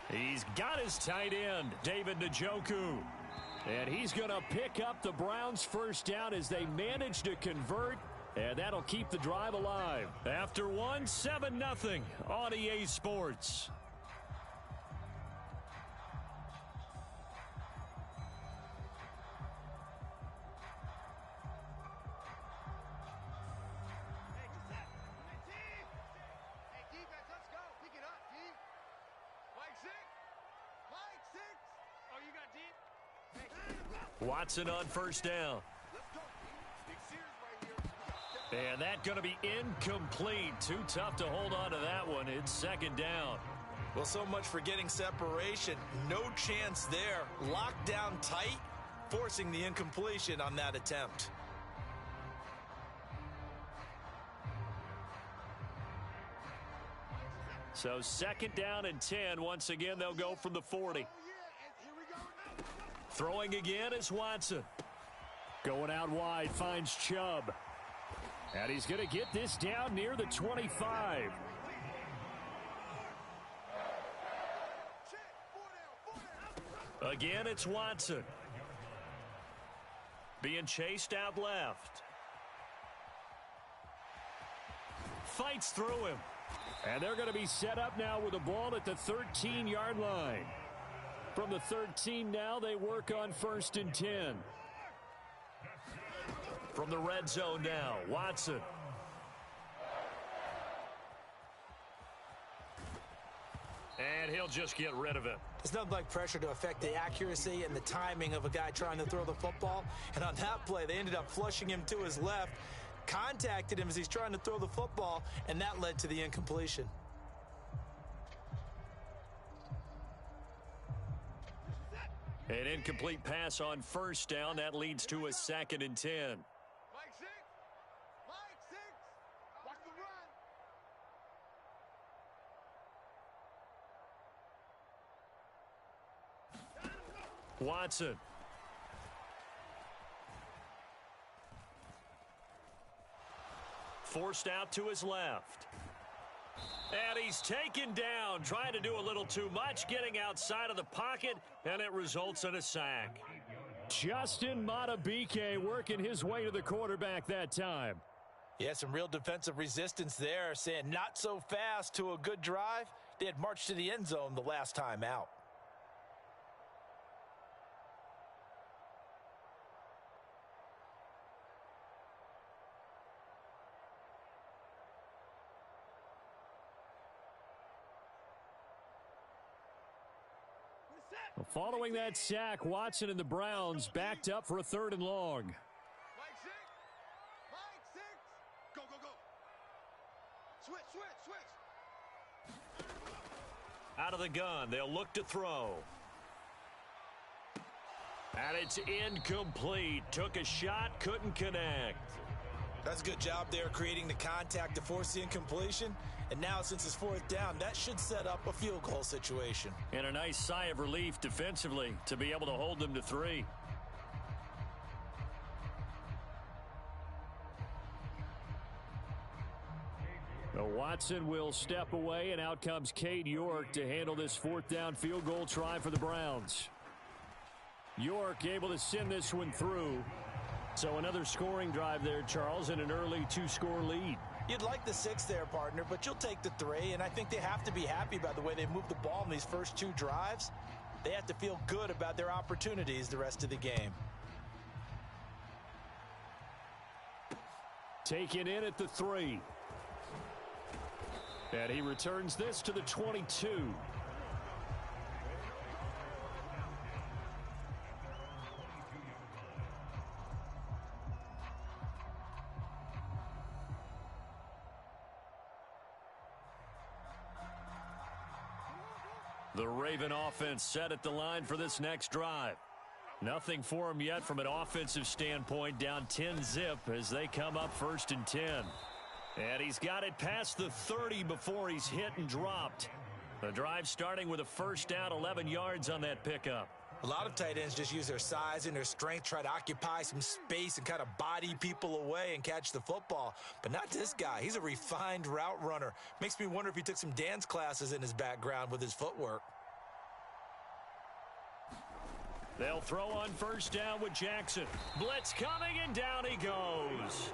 Speaker 1: He's got his tight end, David Njoku.
Speaker 2: And he's going to pick up the Browns' 1st down as they manage to convert. And that'll keep the drive alive.
Speaker 1: After one, 7-0 on EA Sports. Watson on 1st down. And that's going to be incomplete. Too tough to hold on to that one. It's 2nd down.
Speaker 3: Well, so much for getting separation. No chance there. Locked down tight, forcing the incompletion on that attempt.
Speaker 1: So 2nd down and 10. Once again, they'll go from the 40.
Speaker 2: Throwing again is Watson. Going out wide, finds Chubb. And he's going to get this down near the 25. Again, it's Watson. Being chased out left. Fights through him. And they're going to be set up now with the ball at the 13-yard line. From the 13 now, they work on 1st and 10. From the red zone now, Watson. And he'll just get rid of it.
Speaker 3: It's nothing like pressure to affect the accuracy and the timing of a guy trying to throw the football. And on that play, they ended up flushing him to his left, contacted him as he's trying to throw the football, and that led to the incompletion.
Speaker 2: An incomplete pass on 1st down. That leads to a 2nd and 10.
Speaker 4: Watch the run.
Speaker 2: Watson. Forced out to his left. And he's taken down, trying to do a little too much, getting outside of the pocket, and it results in a sack. Justin Madubuike working his way to the quarterback that time.
Speaker 3: Yeah, some real defensive resistance there, saying not so fast to a good drive. They had marched to the end zone the last time out.
Speaker 2: Following that sack, Watson and the Browns backed up for a 3rd and long.
Speaker 4: Mike 6. Go, go, go. Switch.
Speaker 2: Out of the gun, they'll look to throw. And it's incomplete. Took a shot, couldn't connect.
Speaker 3: That's a good job there creating the contact to force the incompletion. And now, since it's 4th down, that should set up a field goal situation.
Speaker 2: And a nice sigh of relief defensively to be able to hold them to 3. Now Watson will step away, and out comes Cade York to handle this 4th down field goal try for the Browns. York able to send this one through. So another scoring drive there, Charles, and an early 2-score lead.
Speaker 3: You'd like the 6 there, partner, but you'll take the 3, and I think they have to be happy by the way they've moved the ball in these first 2 drives. They have to feel good about their opportunities the rest of the game.
Speaker 2: Taken in at the 3. And he returns this to the 22. The Raven offense set at the line for this next drive. Nothing for them yet from an offensive standpoint, down 10-zip as they come up 1st and 10. And he's got it past the 30 before he's hit and dropped. The drive starting with a 1st down, 11 yards on that pickup.
Speaker 3: A lot of tight ends just use their size and their strength, try to occupy some space and kind of body people away and catch the football. But not this guy. He's a refined route runner. Makes me wonder if he took some dance classes in his background with his footwork.
Speaker 2: They'll throw on 1st down with Jackson. Blitz coming, and down he goes.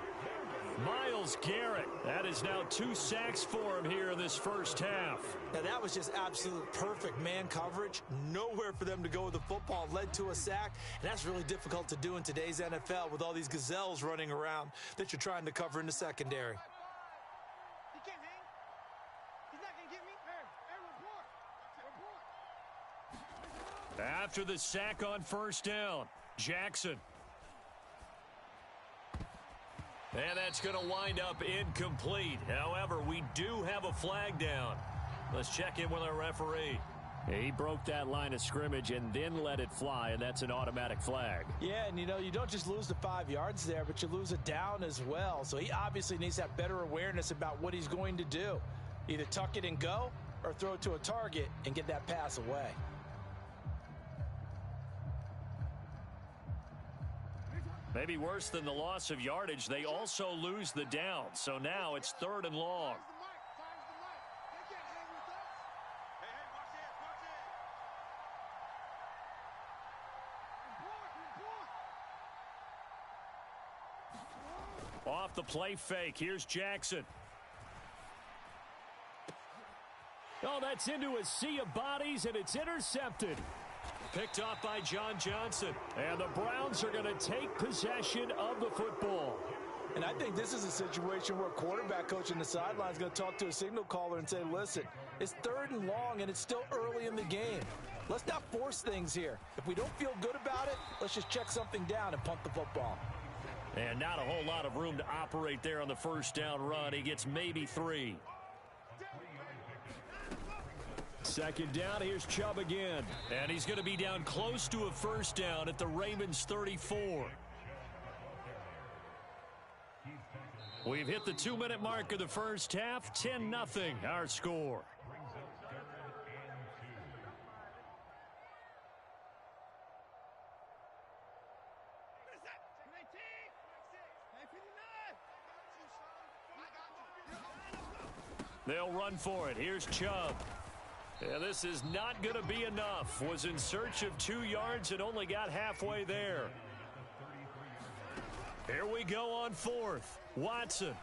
Speaker 2: Myles Garrett. That is now 2 sacks for him here in this 1st half.
Speaker 3: Now that was just absolute perfect man coverage. Nowhere for them to go with the football. Led to a sack. And that's really difficult to do in today's NFL with all these gazelles running around that you're trying to cover in the secondary.
Speaker 4: He can't hang. He's not going to get me. Hey, report.
Speaker 2: After the sack on 1st down, Jackson. And that's going to wind up incomplete. However, we do have a flag down. Let's check in with our referee. He broke that line of scrimmage and then let it fly, and that's an automatic flag.
Speaker 3: Yeah, and you know, you don't just lose the 5 yards there, but you lose a down as well. So he obviously needs to have better awareness about what he's going to do. Either tuck it and go or throw it to a target and get that pass away.
Speaker 2: Maybe worse than the loss of yardage, they also lose the down. So now it's 3rd and long. Off the play fake. Here's Jackson. Oh, that's into a sea of bodies, and it's intercepted. Picked off by John Johnson. And the Browns are going to take possession of the football.
Speaker 3: And I think this is a situation where quarterback coach in the sideline is going to talk to a signal caller and say, listen, it's 3rd and long, and it's still early in the game. Let's not force things here. If we don't feel good about it, let's just check something down and punt the football.
Speaker 2: And not a whole lot of room to operate there on the first down run. He gets maybe 3. 2nd down, here's Chubb again. And he's going to be down close to a first down at the Ravens 34. We've hit the 2-minute mark of the first half. 10-0 our score. They'll run for it. Here's Chubb. Yeah, this is not going to be enough. Was in search of 2 yards and only got halfway there. Here we go on 4th. Watson.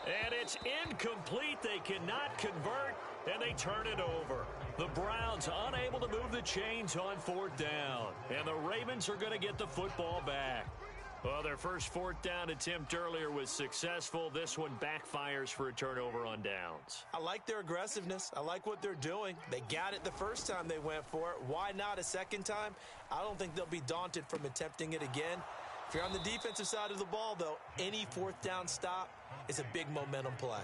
Speaker 2: And it's incomplete. They cannot convert, and they turn it over. The Browns unable to move the chains on 4th down. And the Ravens are going to get the football back. Well, their first 4th down attempt earlier was successful. This one backfires for a turnover on downs.
Speaker 3: I like their aggressiveness. I like what they're doing. They got it the first time they went for it. Why not a second time? I don't think they'll be daunted from attempting it again. If you're on the defensive side of the ball, though, any 4th down stop is a big momentum play.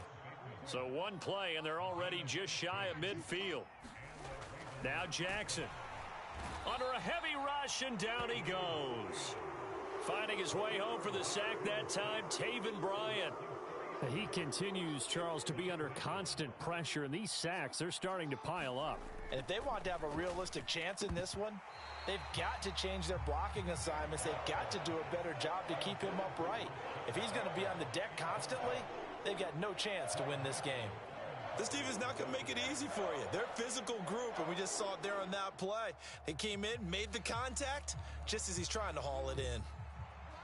Speaker 2: So one play, and they're already just shy of midfield. Now Jackson. Under a heavy rush, and down he goes. Finding his way home for the sack that time, Taven Bryan. He continues, Charles, to be under constant pressure, and these sacks, they're starting to pile up.
Speaker 3: And if they want to have a realistic chance in this one, they've got to change their blocking assignments. They've got to do a better job to keep him upright. If he's going to be on the deck constantly, they've got no chance to win this game. This team is not going to make it easy for you. They're a physical group, and we just saw it there on that play. They came in, made the contact, just as he's trying to haul it in.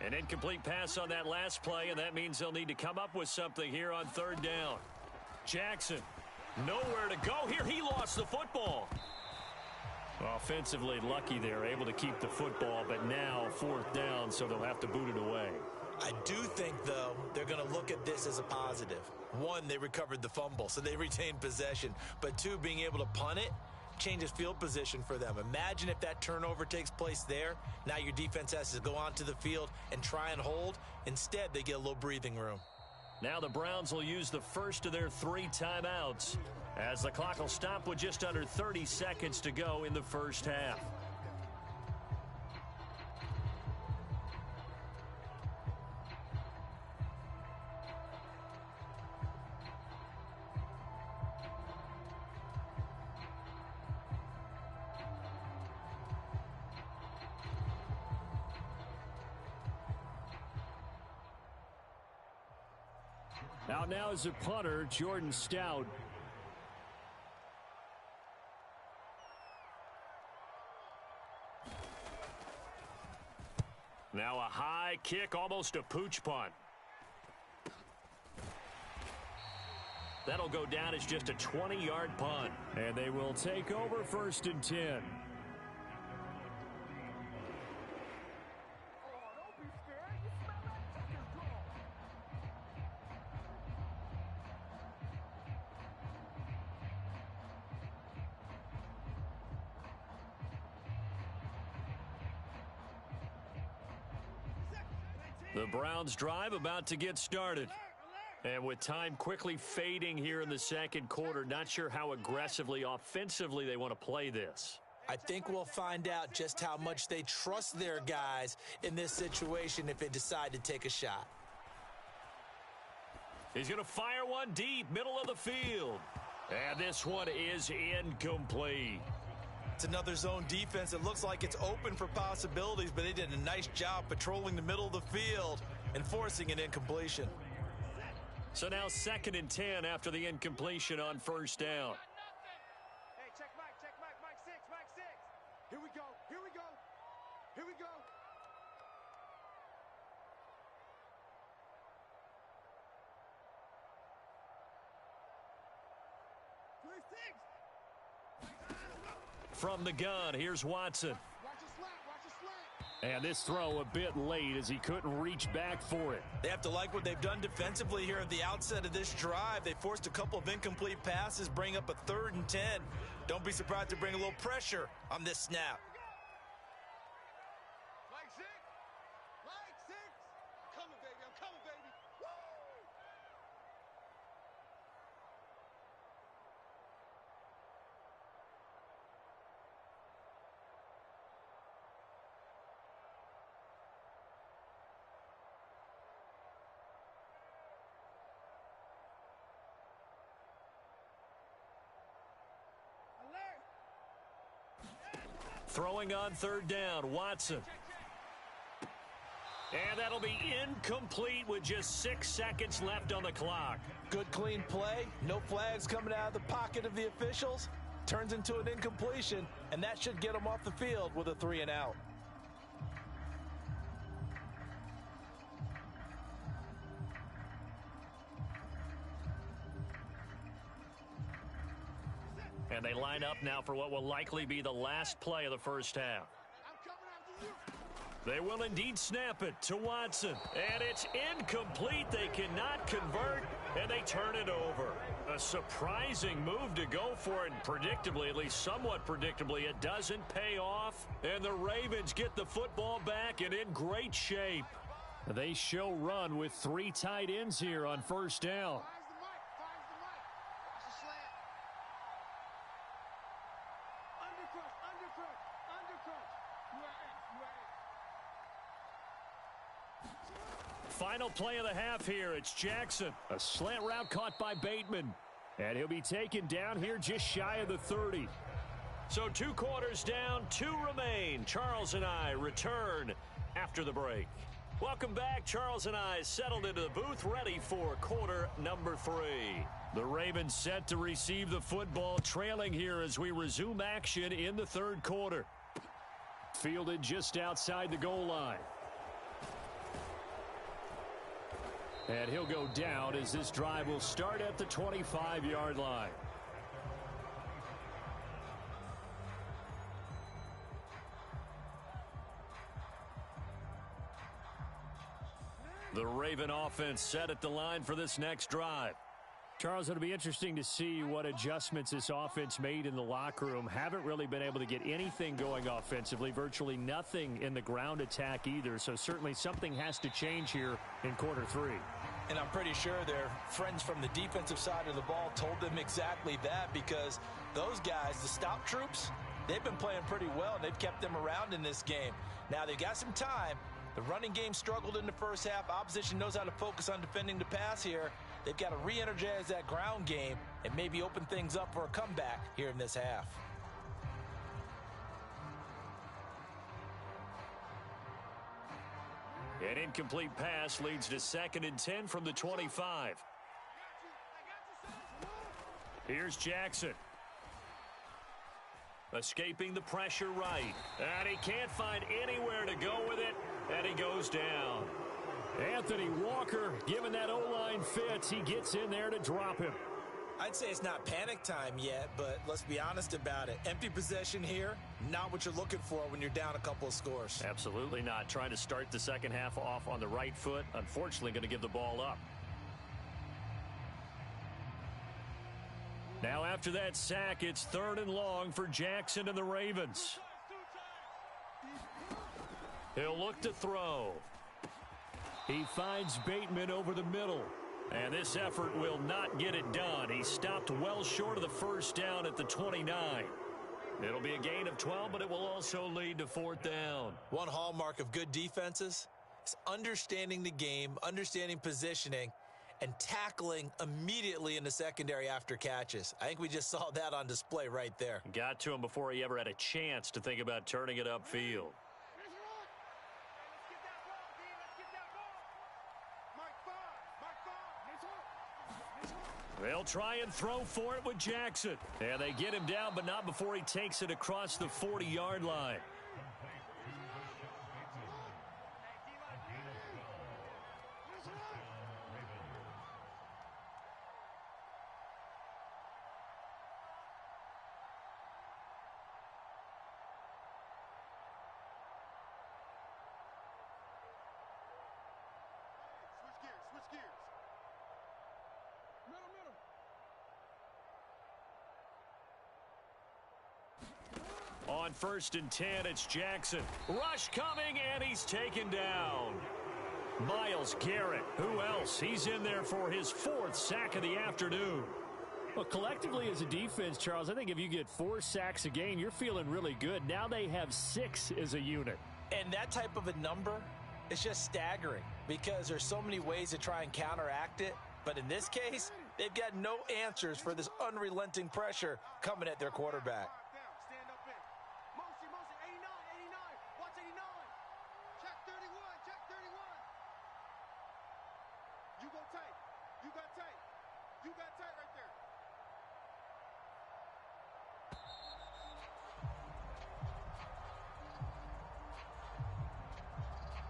Speaker 2: An incomplete pass on that last play, and that means they'll need to come up with something here on 3rd down. Jackson, nowhere to go here. He lost the football. Offensively lucky they're able to keep the football, but now 4th down, so they'll have to boot it away.
Speaker 3: I do think, though, they're going to look at this as a positive. 1, they recovered the fumble, so they retained possession. But 2, being able to punt it changes field position for them. Imagine if that turnover takes place there. Now your defense has to go onto the field and try and hold. Instead, they get a little breathing room.
Speaker 2: Now the Browns will use the first of their 3 timeouts as the clock will stop with just under 30 seconds to go in the first half. Out now is a punter, Jordan Stout. Now a high kick, almost a pooch punt. That'll go down as just a 20-yard punt. And they will take over 1st and 10. The Browns drive about to get started. And with time quickly fading here in the 2nd quarter, not sure how aggressively, offensively they want to play this.
Speaker 3: I think we'll find out just how much they trust their guys in this situation if they decide to take a shot.
Speaker 2: He's going to fire one deep, middle of the field. And this one is incomplete.
Speaker 3: It's another zone defense. It looks like it's open for possibilities, but they did a nice job patrolling the middle of the field and forcing an incompletion.
Speaker 2: So now 2nd and 10 after the incompletion on 1st down.
Speaker 4: Hey, check Mike, Mike 6, Mike 6. Here we go, here we go, here we go. 3-6.
Speaker 2: From the gun, here's Watson.
Speaker 4: Watch your slant, watch your slant.
Speaker 2: And this throw a bit late as he couldn't reach back for it.
Speaker 3: They have to like what they've done defensively here at the outset of this drive. They forced a couple of incomplete passes, bring up a 3rd and 10. Don't be surprised to bring a little pressure on this snap.
Speaker 4: Mike 6, Mike 6. I'm coming, baby, I'm coming, baby. Woo!
Speaker 2: Throwing on 3rd down, Watson. And that'll be incomplete with just 6 seconds left on the clock.
Speaker 3: Good, clean play. No flags coming out of the pocket of the officials. Turns into an incompletion, and that should get them off the field with a 3 and out.
Speaker 2: And they line up now for what will likely be the last play of the 1st half.
Speaker 4: I'm coming after you.
Speaker 2: They will indeed snap it to Watson. And it's incomplete. They cannot convert, and they turn it over. A surprising move to go for it. And predictably, at least somewhat predictably, it doesn't pay off. And the Ravens get the football back and in great shape. They show run with 3 tight ends here on 1st down.
Speaker 4: Finds the mic, finds the mic. Watch the slant. Undercrush, undercrush. You are
Speaker 2: Final play of the half here. It's Jackson. A slant route caught by Bateman. And he'll be taken down here just shy of the 30. So 2 quarters down, 2 remain. Charles and I return after the break. Welcome back. Charles and I settled into the booth, ready for quarter number 3. The Ravens set to receive the football, trailing here as we resume action in the 3rd quarter. Fielded just outside the goal line. And he'll go down as this drive will start at the 25-yard line. The Raven offense set at the line for this next drive. Charles, it'll be interesting to see what adjustments this offense made in the locker room. Haven't really been able to get anything going offensively, virtually nothing in the ground attack either. So certainly something has to change here in quarter 3.
Speaker 3: And I'm pretty sure their friends from the defensive side of the ball told them exactly that, because those guys, the stop troops, they've been playing pretty well, and they've kept them around in this game. Now, they've got some time. The running game struggled in the first half. Opposition knows how to focus on defending the pass here. They've got to re-energize that ground game and maybe open things up for a comeback here in this half.
Speaker 2: An incomplete pass leads to 2nd and 10 from the 25. Here's Jackson. Escaping the pressure right. And he can't find anywhere to go with it. And he goes down. Anthony Walker, given that O-line fits, he gets in there to drop him.
Speaker 3: I'd say it's not panic time yet, but let's be honest about it. Empty possession here, not what you're looking for when you're down a couple of scores.
Speaker 2: Absolutely not. Trying to start the second half off on the right foot. Unfortunately, going to give the ball up. Now after that sack, it's 3rd and long for Jackson and the Ravens. He'll look to throw. He finds Bateman over the middle. And this effort will not get it done. He stopped well short of the 1st down at the 29. It'll be a gain of 12, but it will also lead to 4th down.
Speaker 3: One hallmark of good defenses is understanding the game, understanding positioning, and tackling immediately in the secondary after catches. I think we just saw that on display right there.
Speaker 1: Got to him before he ever had a chance to think about turning it upfield. They'll try and throw for it with Jackson. And they get him down, but not before he takes it across the 40-yard line.
Speaker 4: Switch gears. Middle.
Speaker 1: On 1st and 10, it's Jackson. Rush coming, and he's taken down. Myles Garrett, who else? He's in there for his 4th sack of the afternoon.
Speaker 2: Well, collectively as a defense, Charles, I think if you get 4 sacks a game, you're feeling really good. Now they have 6 as a unit.
Speaker 3: And that type of a number, it's just staggering because there's so many ways to try and counteract it. But in this case, they've got no answers for this unrelenting pressure coming at their quarterback.
Speaker 4: Stand up in. Motion, 89. Watch 89. Check 31. You go tight. You got tight right there.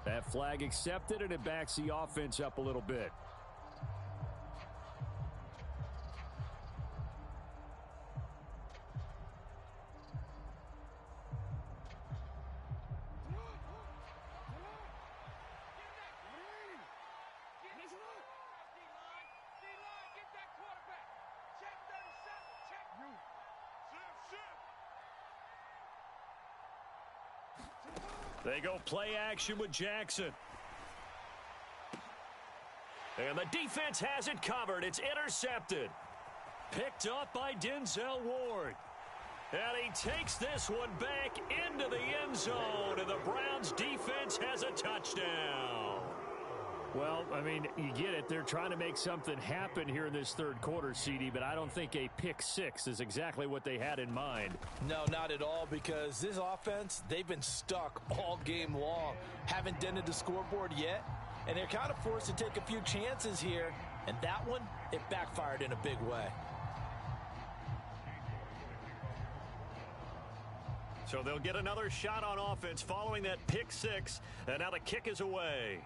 Speaker 2: That flag accepted, and it backs the offense up a little bit.
Speaker 1: They go play action with Jackson. And the defense has it covered. It's intercepted. Picked up by Denzel Ward. And he takes this one back into the end zone. And the Browns defense has a touchdown.
Speaker 2: Well, I mean, you get it. They're trying to make something happen here in this 3rd quarter, CD, but I don't think a pick 6 is exactly what they had in mind.
Speaker 3: No, not at all, because this offense, they've been stuck all game long. Haven't dented the scoreboard yet, and they're kind of forced to take a few chances here. And that one, it backfired in a big way.
Speaker 1: So they'll get another shot on offense following that pick 6, and now the kick is away.